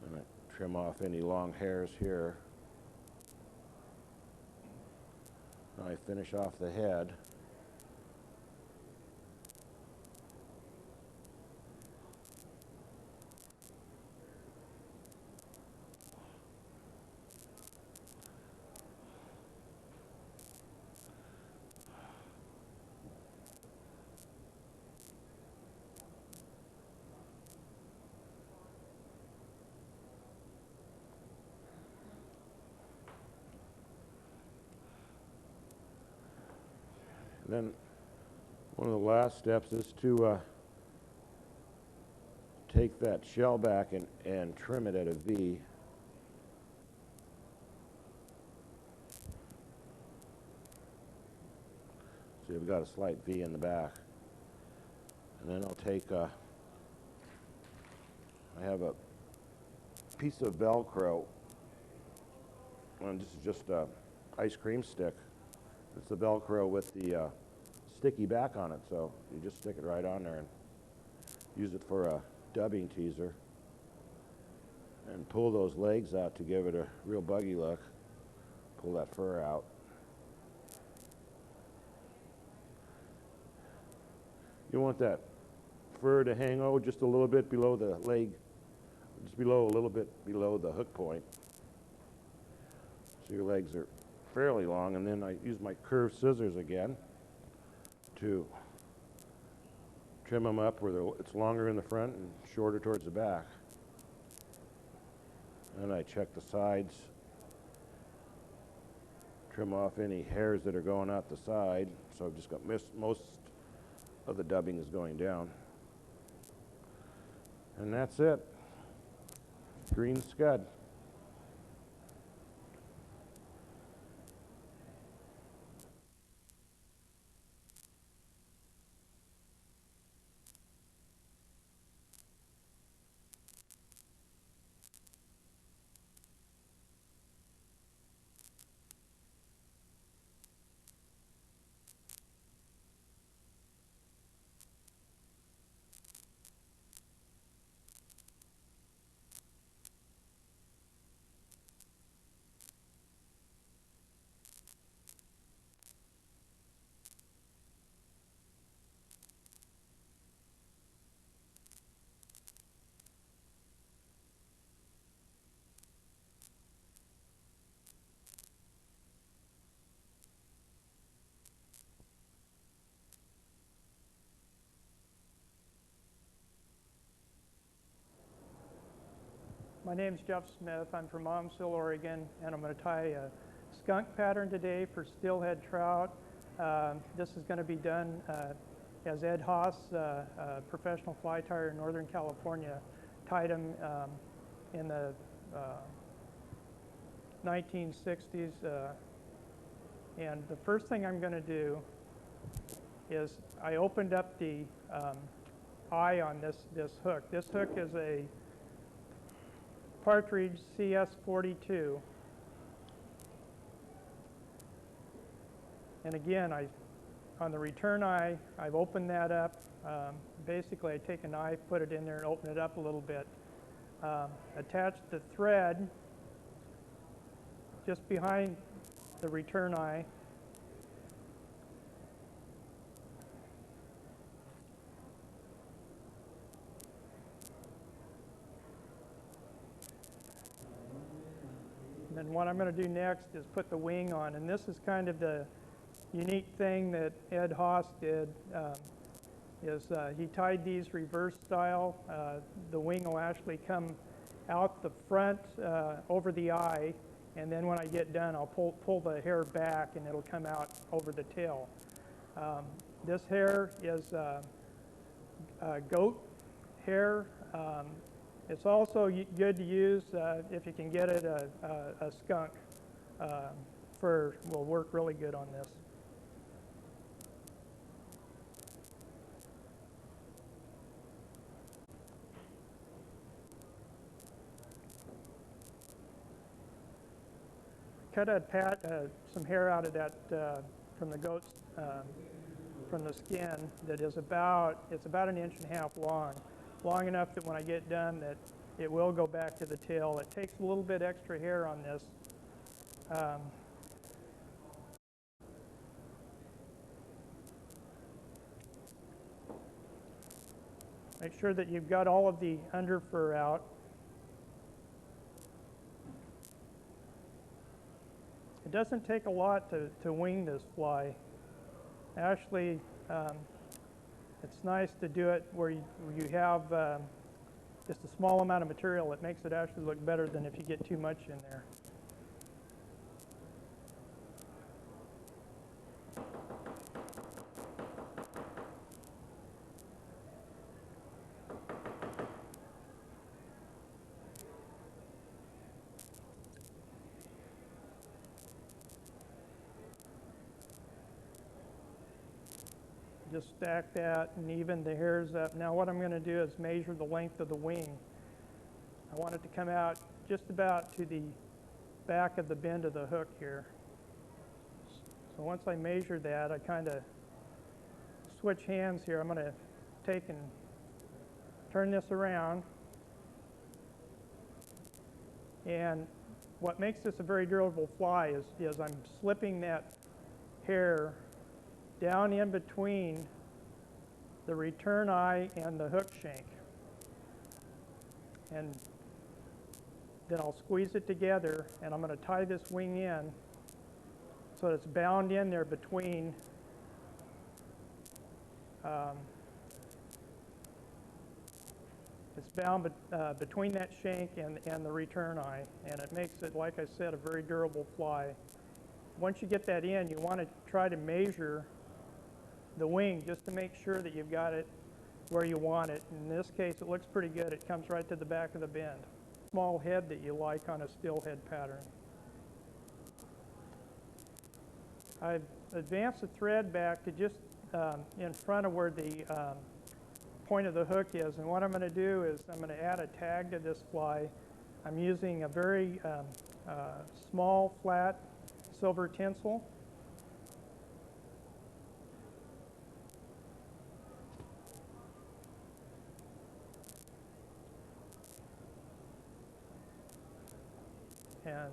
And I trim off any long hairs here. Now I finish off the head. And then one of the last steps is to take that shell back and trim it at a V. So you've got a slight V in the back. And then I'll take, I have a piece of Velcro, and this is just a ice cream stick. It's the Velcro with the sticky back on it, so you just stick it right on there and use it for a dubbing teaser. And pull those legs out to give it a real buggy look. Pull that fur out. You want that fur to hang over just a little bit below the leg, just below, a little bit below the hook point. So your legs are fairly long, and then I use my curved scissors again to trim them up where it's longer in the front and shorter towards the back. And I check the sides, trim off any hairs that are going out the side. So I've just got most of the dubbing is going down. And that's it. Green scud. My name's Jeff Smith. I'm from Momsville, Oregon, and I'm going to tie a skunk pattern today for steelhead trout. This is going to be done as Ed Haas, a professional fly tyer in Northern California, tied them in the 1960s. And the first thing I'm going to do is I opened up the eye on this hook. This hook is a Partridge CS42. And again, on the return eye, I've opened that up. Basically, I take a knife, put it in there, and open it up a little bit. Attach the thread just behind the return eye. And then what I'm going to do next is put the wing on. And this is kind of the unique thing that Ed Haas did. He tied these reverse style. The wing will actually come out the front over the eye, and then when I get done, I'll pull the hair back and it'll come out over the tail. This hair is goat hair. It's also good to use if you can get it. A skunk fur will work really good on this. Cut some hair out of that from the goat's from the skin that is about 1.5 inches long enough that when I get done that it will go back to the tail. It takes a little bit extra hair on this. Make sure that you've got all of the under fur out. It doesn't take a lot to wing this fly. Actually, it's nice to do it where you have just a small amount of material. It makes it actually look better than if you get too much in there. Just stack that and even the hairs up. Now what I'm going to do is measure the length of the wing. I want it to come out just about to the back of the bend of the hook here. So once I measure that, I kind of switch hands here. I'm going to take and turn this around. And what makes this a very durable fly is I'm slipping that hair down in between the return eye and the hook shank. And then I'll squeeze it together, and I'm going to tie this wing in so it's bound in there between between that shank and the return eye, and it makes it, like I said, a very durable fly. Once you get that in, you want to try to measure the wing just to make sure that you've got it where you want it. In this case, it looks pretty good. It comes right to the back of the bend. Small head that you like on a still head pattern. I've advanced the thread back to just in front of where the point of the hook is, and what I'm going to do is I'm going to add a tag to this fly. I'm using a very small, flat silver tinsel. And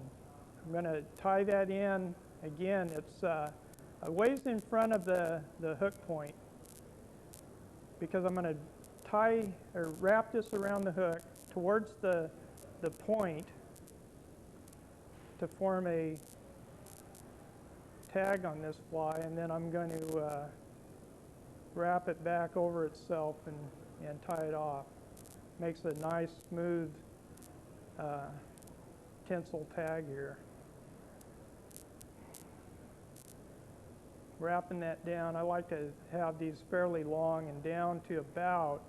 I'm going to tie that in. Again, it's a ways in front of the hook point, because I'm going to tie or wrap this around the hook towards the point to form a tag on this fly, and then I'm going to wrap it back over itself and tie it off. Makes a nice smooth tinsel tag here. wrapping that down. I like to have these fairly long and down to about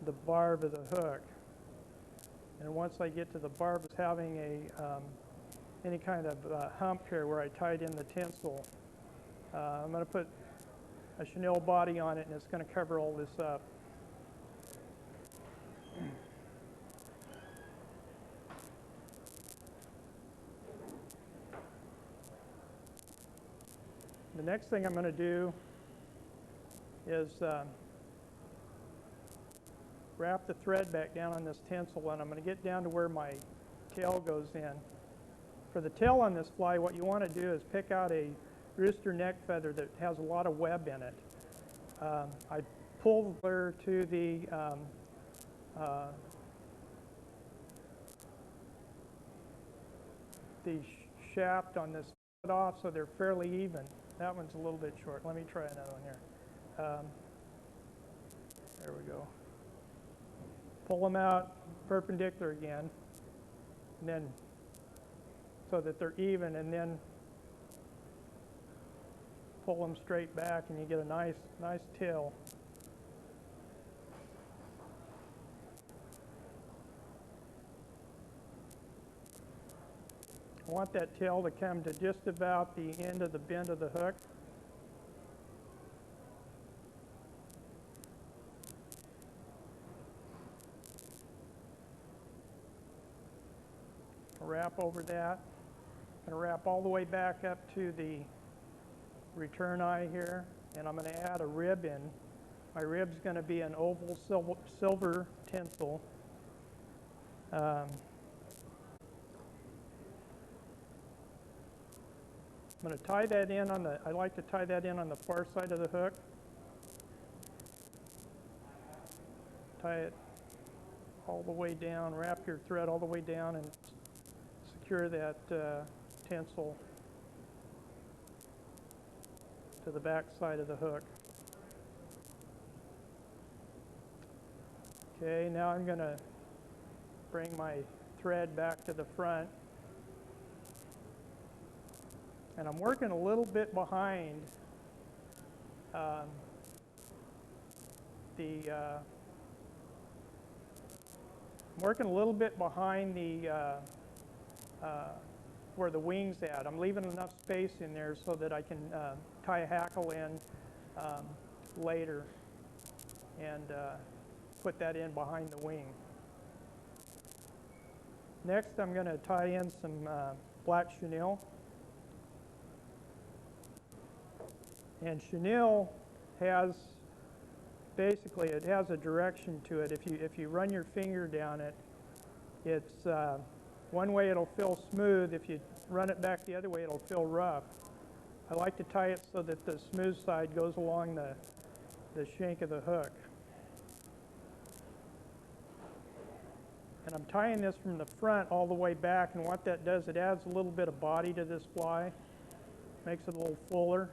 the barb of the hook. And once I get to the barb, it's having any kind of hump here where I tied in the tinsel. I'm going to put a chenille body on it, and it's going to cover all this up. The next thing I'm going to do is wrap the thread back down on this tinsel, and I'm going to get down to where my tail goes in. For the tail on this fly, what you want to do is pick out a rooster neck feather that has a lot of web in it. I pull her to the shaft on this off so they're fairly even. That one's a little bit short. Let me try another one here. There we go. Pull them out perpendicular again, and then so that they're even, and then pull them straight back, and you get a nice tail. I want that tail to come to just about the end of the bend of the hook. Wrap over that. I'm going to wrap all the way back up to the return eye here, and I'm going to add a rib in. My rib's going to be an oval silver tinsel. I'm going to tie that in on the, I like to tie that in on the far side of the hook. Tie it all the way down, wrap your thread all the way down, and secure that tinsel to the back side of the hook. Okay, now I'm going to bring my thread back to the front. And I'm working a little bit behind where the wing's at. I'm leaving enough space in there so that I can tie a hackle in later and put that in behind the wing. Next, I'm going to tie in some black chenille. And chenille has, basically, it has a direction to it. If you run your finger down it, it's one way it'll feel smooth. If you run it back the other way, it'll feel rough. I like to tie it so that the smooth side goes along the shank of the hook. And I'm tying this from the front all the way back, and what that does, it adds a little bit of body to this fly, makes it a little fuller.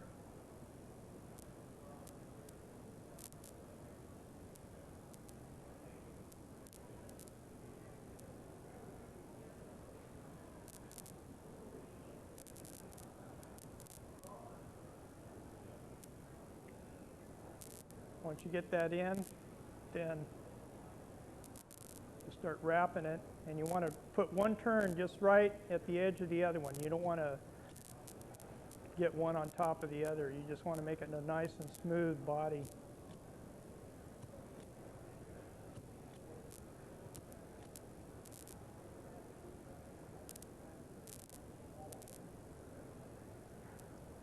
Once you get that in, then you start wrapping it, and you want to put one turn just right at the edge of the other one. You don't want to get one on top of the other. You just want to make it a nice and smooth body.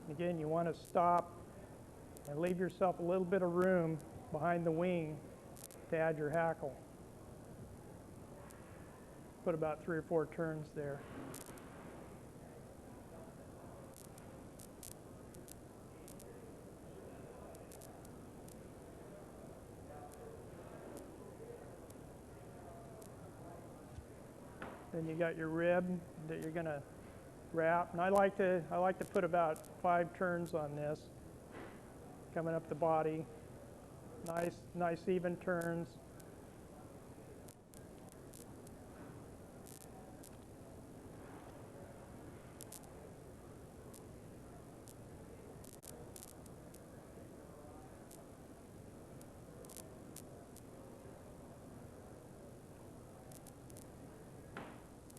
Again, you want to stop and leave yourself a little bit of room behind the wing to add your hackle. Put about 3 or 4 turns there. Then you got your rib that you're going to wrap, and I like to put about 5 turns on this, coming up the body. Nice even turns.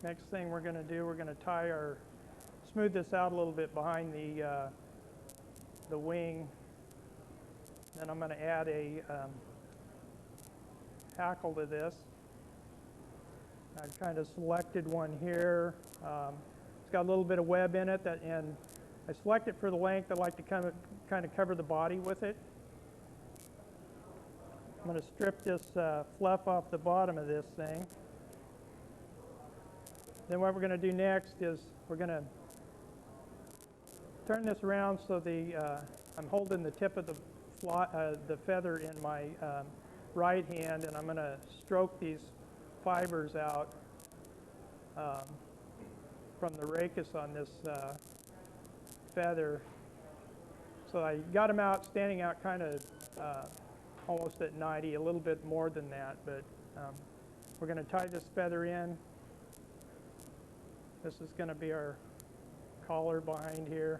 next thing we're going to do, we're going to smooth this out a little bit behind the wing. Then I'm going to add a hackle to this. I've kind of selected one here. It's got a little bit of web in it, and I select it for the length. I like to kind of cover the body with it. I'm going to strip this fluff off the bottom of this thing. Then what we're going to do next is we're going to turn this around so I'm holding the tip of the feather in my right hand, and I'm going to stroke these fibers out from the rachis on this feather. So I got them out, standing out kind of almost at 90, a little bit more than that, but we're going to tie this feather in. This is going to be our collar behind here.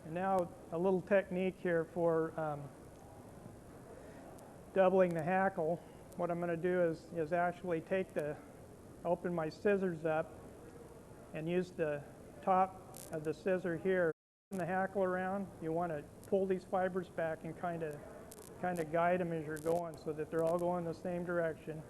And now a little technique here for doubling the hackle. What I'm going to do is actually open my scissors up and use the top of the scissor here. Turn the hackle around. You want to pull these fibers back and kind of guide them as you're going so that they're all going the same direction.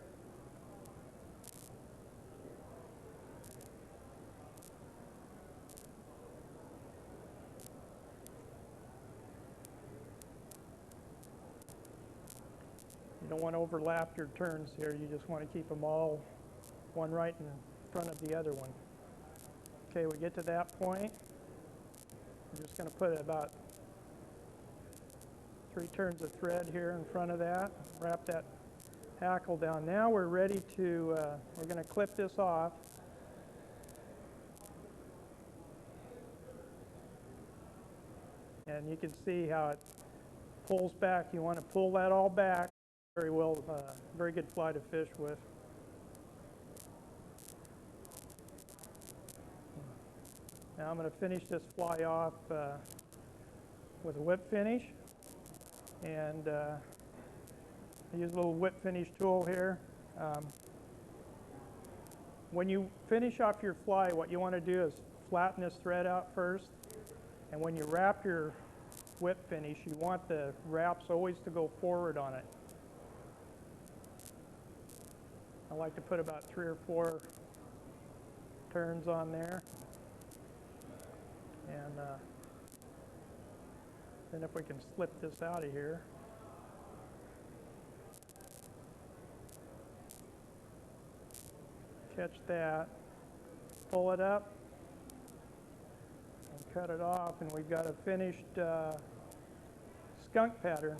You don't want to overlap your turns here. You just want to keep them all one right in front of the other one. Okay, we get to that point. I'm just going to put about 3 turns of thread here in front of that. Wrap that hackle down. Now we're ready to, we're going to clip this off. And you can see how it pulls back. You want to pull that all back. Very good fly to fish with. Now I'm going to finish this fly off with a whip finish, and I use a little whip finish tool here. When you finish off your fly, what you want to do is flatten this thread out first, and when you wrap your whip finish, you want the wraps always to go forward on it. I like to put about 3 or 4 turns on there. And then if we can slip this out of here. Catch that, pull it up, and cut it off, and we've got a finished skunk pattern.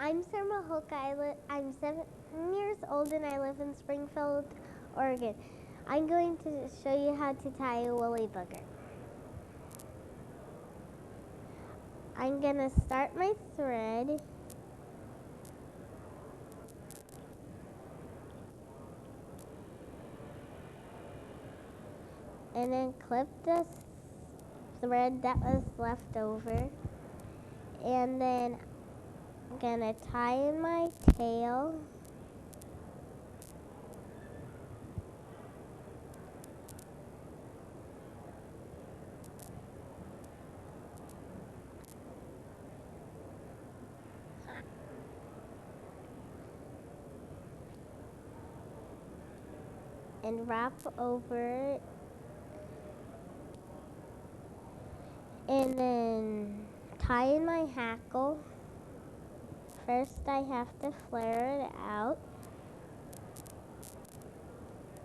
I'm Sarah Hook. I'm 7 years old and I live in Springfield, Oregon. I'm going to show you how to tie a woolly booger. I'm going to start my thread. And then clip this thread that was left over. And then I'm gonna tie in my tail. and wrap over it. And then tie in my hackle. First I have to flare it out.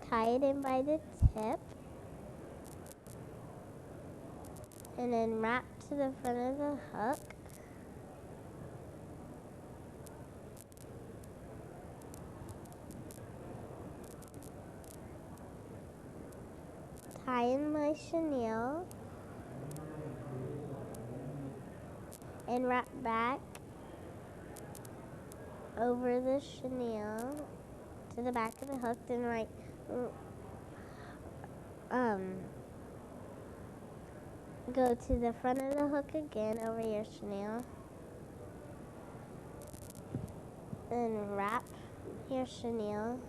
Tie it in by the tip. And then wrap to the front of the hook. Tie in my chenille. And wrap back over the chenille to the back of the hook, then go to the front of the hook again over your chenille, then wrap your chenille,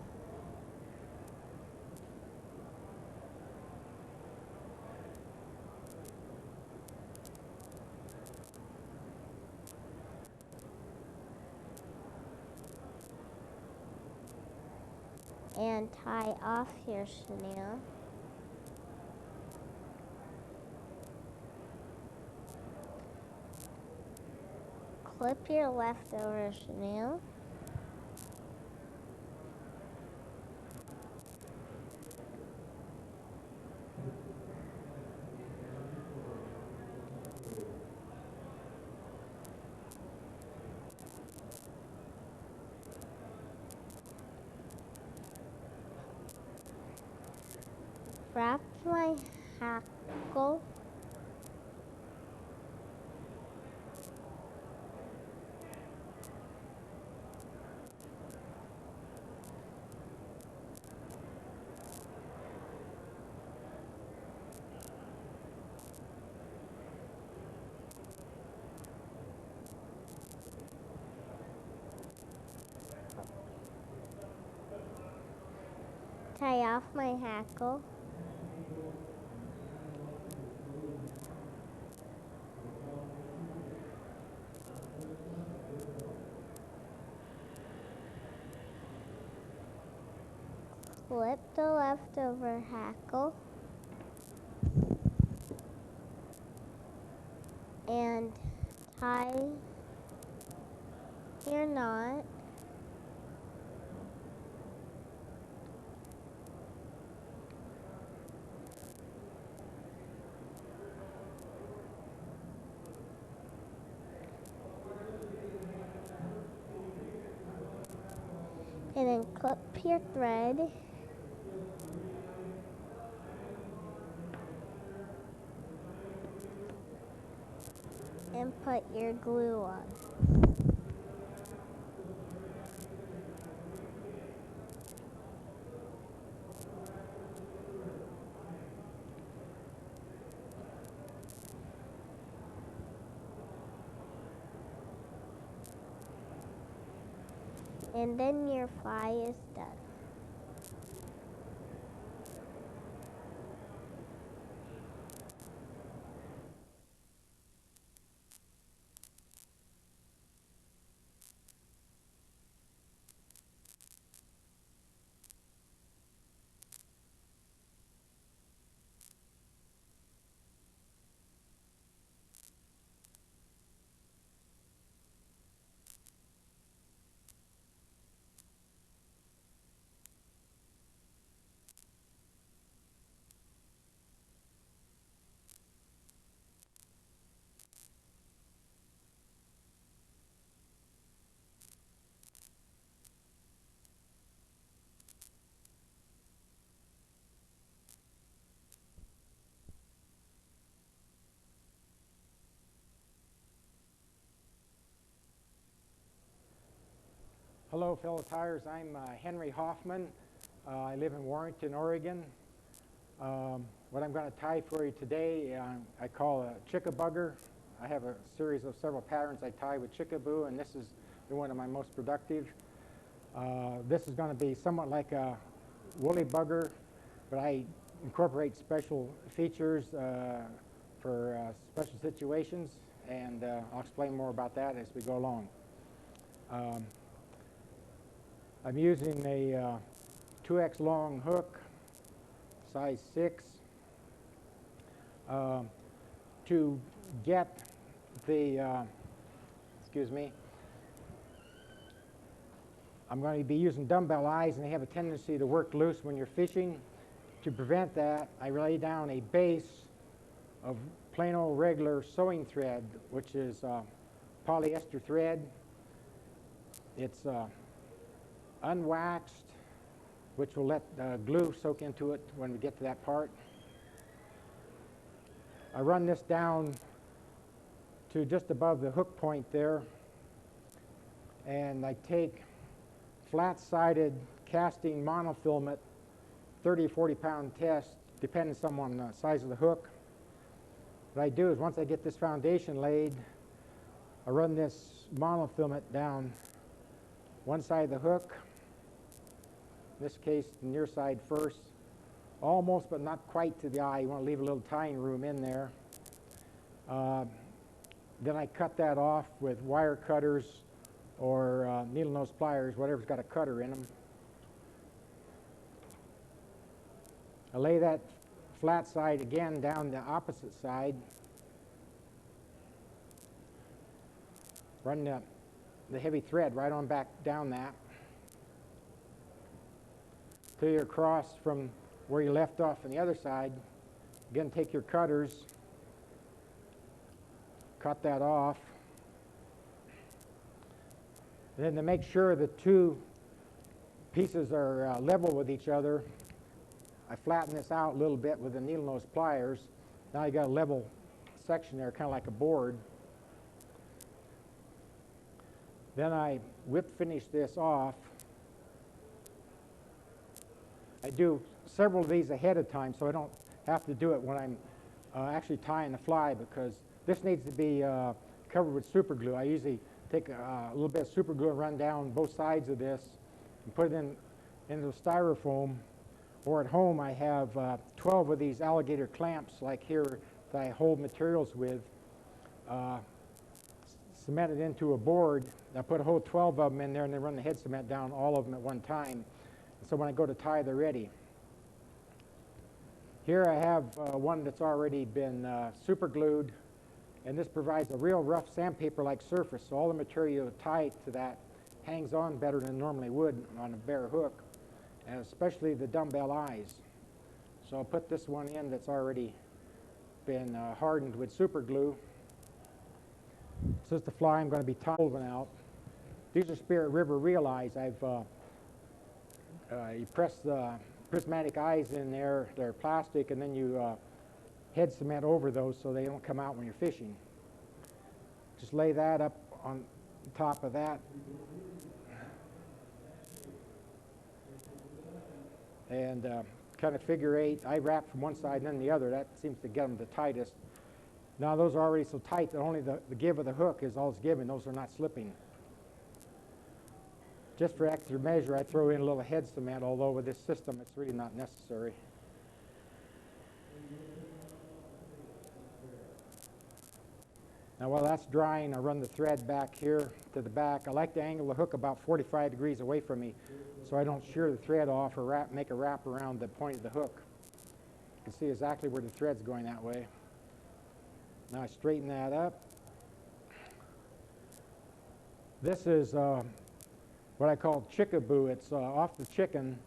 and tie off your chenille. Clip your leftover chenille. Wrap my hackle. Tie off my hackle. Clip the leftover hackle. And tie your knot. And then clip your thread. And put your glue on. And then your fly is done. Hello, fellow tyers. I'm Henry Hoffman. I live in Warrington, Oregon. What I'm going to tie for you today, I call a chickabugger. I have a series of several patterns I tie with chickaboo, and this is one of my most productive. This is going to be somewhat like a woolly bugger, but I incorporate special features for special situations, and I'll explain more about that as we go along. I'm using a 2x long hook size 6. To get the, excuse me, I'm going to be using dumbbell eyes, and they have a tendency to work loose when you're fishing. To prevent that, I lay down a base of plain old regular sewing thread, which is polyester thread. It's unwaxed, which will let glue soak into it when we get to that part. I run this down to just above the hook point there, and I take flat-sided casting monofilament, 30 or 40 pound test, depending some on the size of the hook. What I do is once I get this foundation laid, I run this monofilament down one side of the hook, in this case the near side first, almost but not quite to the eye. You want to leave a little tying room in there. Then I cut that off with wire cutters or needle nose pliers, whatever's got a cutter in them. I lay that flat side again down the opposite side. Run the heavy thread right on back down that till you're across from where you left off on the other side. Again, take your cutters, cut that off. And then to make sure the two pieces are level with each other, I flatten this out a little bit with the needle nose pliers. Now you got a level section there, kind of like a board. Then I whip finish this off. I do several of these ahead of time so I don't have to do it when I'm actually tying the fly, because this needs to be covered with super glue. I usually take a little bit of super glue and run down both sides of this and put it into the styrofoam. Or at home I have 12 of these alligator clamps like here that I hold materials with, cemented into a board. I put a whole 12 of them in there and then run the head cement down all of them at one time. So when I go to tie, they're ready. Here I have one that's already been super glued, and this provides a real rough sandpaper-like surface, so all the material you tie to that hangs on better than it normally would on a bare hook, and especially the dumbbell eyes. So I'll put this one in that's already been hardened with super glue. This is the fly I'm going to be woven out. These are Spirit River Real Eyes. You press the prismatic eyes in there, they're plastic, and then you head cement over those so they don't come out when you're fishing. Just lay that up on top of that. And kind of figure 8. I wrap from one side and then the other. That seems to get them the tightest. Now those are already so tight that only the give of the hook is all it's giving. Those are not slipping. Just for extra measure, I throw in a little head cement, although with this system it's really not necessary. Now while that's drying, I run the thread back here to the back. I like to angle the hook about 45 degrees away from me so I don't shear the thread off or make a wrap around the point of the hook. You can see exactly where the thread's going that way. Now I straighten that up. This is what I call chickaboo. It's off the chicken.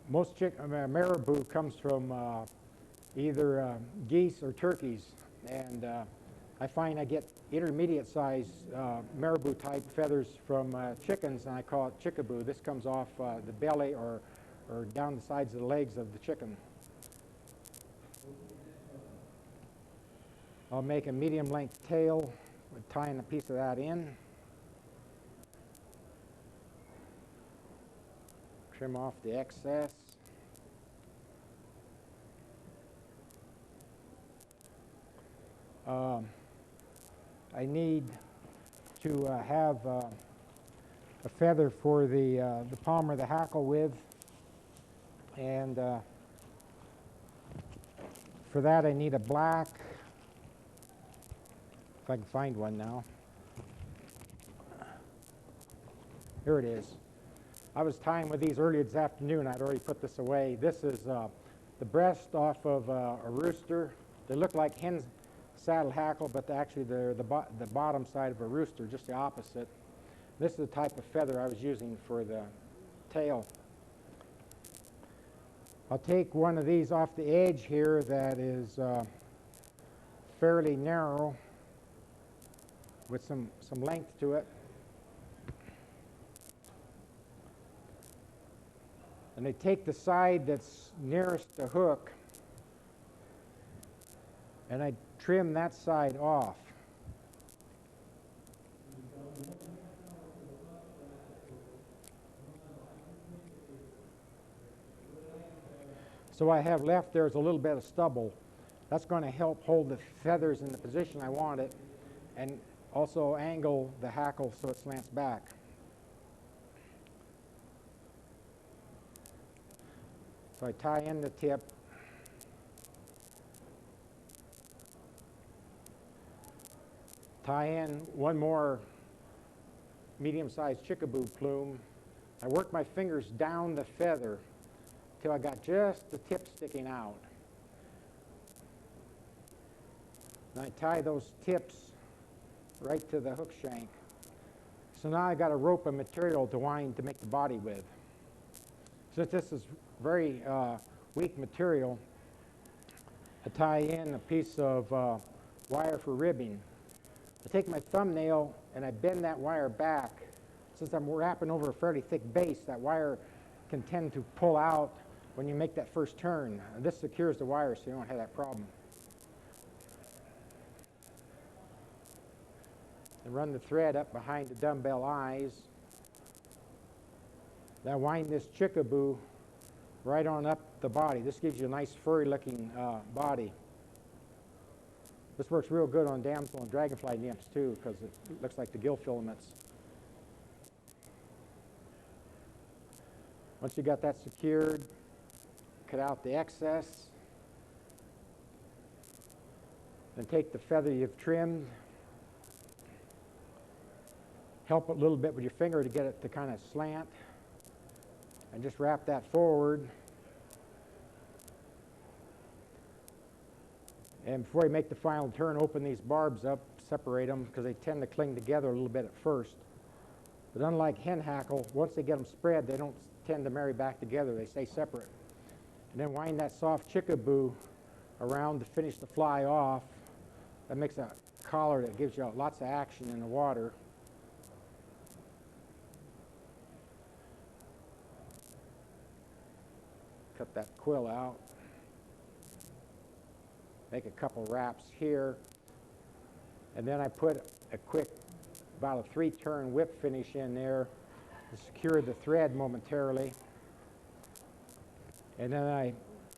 Most marabou comes from either geese or turkeys, and I find I get intermediate size marabou type feathers from chickens, and I call it chickaboo. This comes off the belly or down the sides of the legs of the chicken. I'll make a medium length tail with tying a piece of that in. Trim off the excess. I need to have a feather for the palm or the hackle with, and for that I need a black, if I can find one now. Here it is. I was tying with these earlier this afternoon. I'd already put this away. This is the breast off of a rooster. They look like hen's saddle hackle, but actually they're the bottom side of a rooster, just the opposite. This is the type of feather I was using for the tail. I'll take one of these off the edge here that is fairly narrow with some length to it. And I take the side that's nearest the hook and I trim that side off. So what I have left there is a little bit of stubble. That's going to help hold the feathers in the position I want it and also angle the hackle so it slants back. So I tie in the tip. Tie in one more medium-sized chickaboo plume. I work my fingers down the feather till I got just the tip sticking out. And I tie those tips right to the hook shank. So now I got a rope of material to wind to make the body with. Since this is very weak material, I tie in a piece of wire for ribbing. I take my thumbnail and I bend that wire back. Since I'm wrapping over a fairly thick base, that wire can tend to pull out when you make that first turn. This secures the wire so you don't have that problem. And run the thread up behind the dumbbell eyes. Now wind this chickaboo right on up the body. This gives you a nice furry looking body. This works real good on damsel and dragonfly nymphs too because it looks like the gill filaments. Once you got that secured, cut out the excess. Then take the feather you've trimmed, help it a little bit with your finger to get it to kind of slant, and just wrap that forward. And before you make the final turn, open these barbs up, separate them, because they tend to cling together a little bit at first. But unlike hen hackle, once they get them spread, they don't tend to marry back together. They stay separate. And then wind that soft chickaboo around to finish the fly off. That makes a collar that gives you lots of action in the water. Cut that quill out. Make a couple wraps here. And then I put a quick, about a 3-turn whip finish in there to secure the thread momentarily. And then I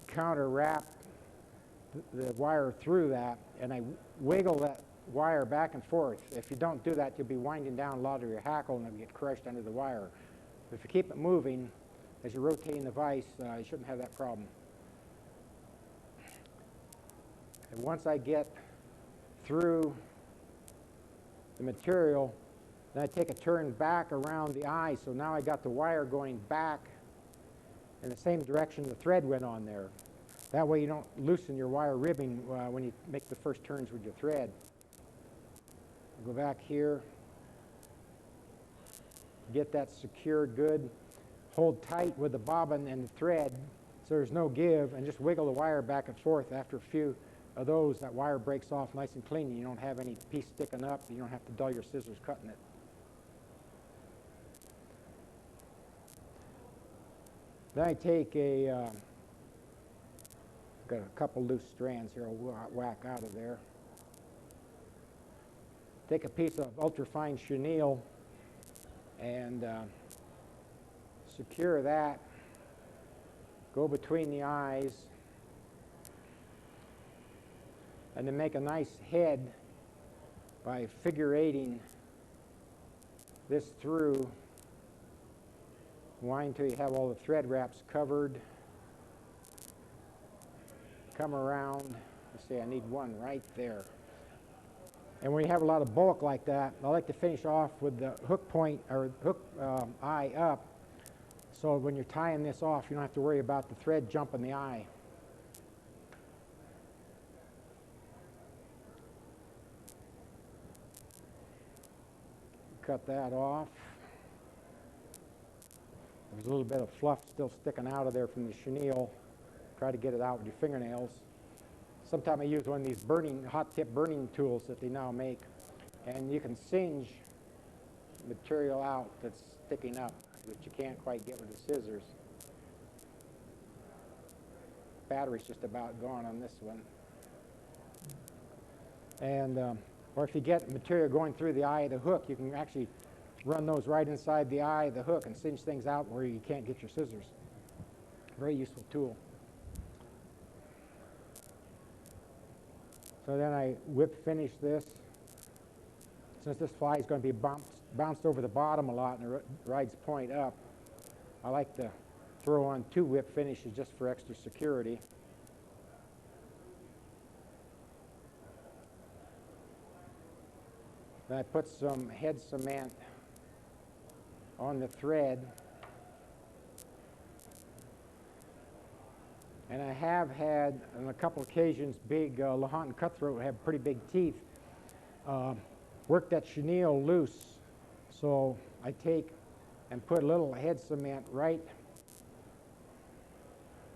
counter wrap the wire through that, and I wiggle that wire back and forth. If you don't do that, you'll be winding down a lot of your hackle and it'll get crushed under the wire. If you keep it moving as you're rotating the vise, you shouldn't have that problem. And once I get through the material, then I take a turn back around the eye, so now I got the wire going back in the same direction the thread went on there. That way you don't loosen your wire ribbing when you make the first turns with your thread. Go back here, get that secured good. Hold tight with the bobbin and the thread so there's no give, and just wiggle the wire back and forth. After a few of those, that wire breaks off nice and clean, and you don't have any piece sticking up. You don't have to dull your scissors cutting it. Then I take got a couple loose strands here, I'll whack out of there. Take a piece of ultrafine chenille and secure that. Go between the eyes. And then make a nice head by figure-eighting this through. Wind till you have all the thread wraps covered. Come around. Let's see, I need one right there. And when you have a lot of bulk like that, I like to finish off with the hook point or hook eye up. So when you're tying this off, you don't have to worry about the thread jumping the eye. Cut that off. There's a little bit of fluff still sticking out of there from the chenille. Try to get it out with your fingernails. Sometimes I use one of these hot tip burning tools that they now make, and you can singe material out that's sticking up that you can't quite get with the scissors. Battery's just about gone on this one. And or if you get material going through the eye of the hook, you can actually run those right inside the eye of the hook and singe things out where you can't get your scissors. Very useful tool. So then I whip finish this. Since this fly is going to be bounced over the bottom a lot and it rides point up, I like to throw on 2 whip finishes just for extra security. Then I put some head cement on the thread. And I have had, on a couple occasions, big Lahontan cutthroat have pretty big teeth. Work that chenille loose. So I take and put a little head cement right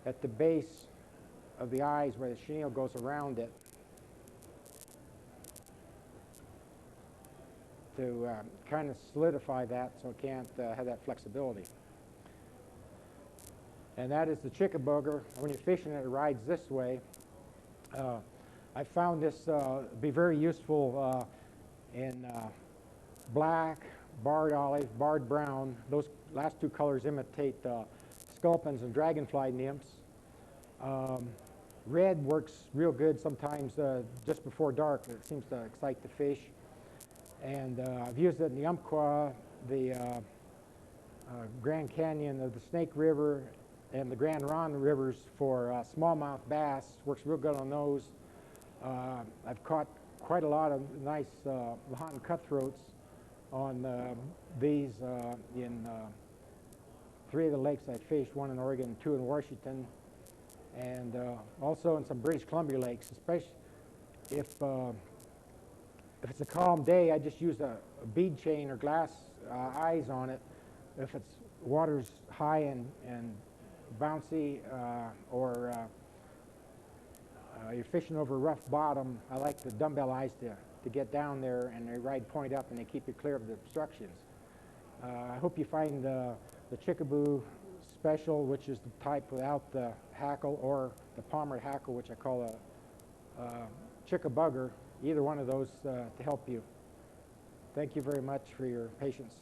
at the base of the eyes where the chenille goes around it to kind of solidify that so it can't have that flexibility. And that is the chickabugger. When you're fishing it, it rides this way. I found this be very useful in black, barred olive, barred brown. Those last 2 colors imitate sculpins and dragonfly nymphs. Red works real good sometimes just before dark. It seems to excite the fish. And I've used it in the Umpqua, the Grand Canyon of the Snake River, and the Grand Ronde rivers for smallmouth bass. Works real good on those. I've caught quite a lot of nice Lahontan cutthroats on these in 3 of the lakes I fished, 1 in Oregon and 2 in Washington, and also in some British Columbia lakes, especially if it's a calm day. I just use a bead chain or glass eyes on it. If it's water's high and bouncy or you're fishing over a rough bottom, I like the dumbbell eyes to get down there, and they ride point up and they keep you clear of the obstructions. I hope you find the Chickaboo Special, which is the type without the hackle, or the Palmer hackle, which I call a chickabugger, either one of those to help you. Thank you very much for your patience.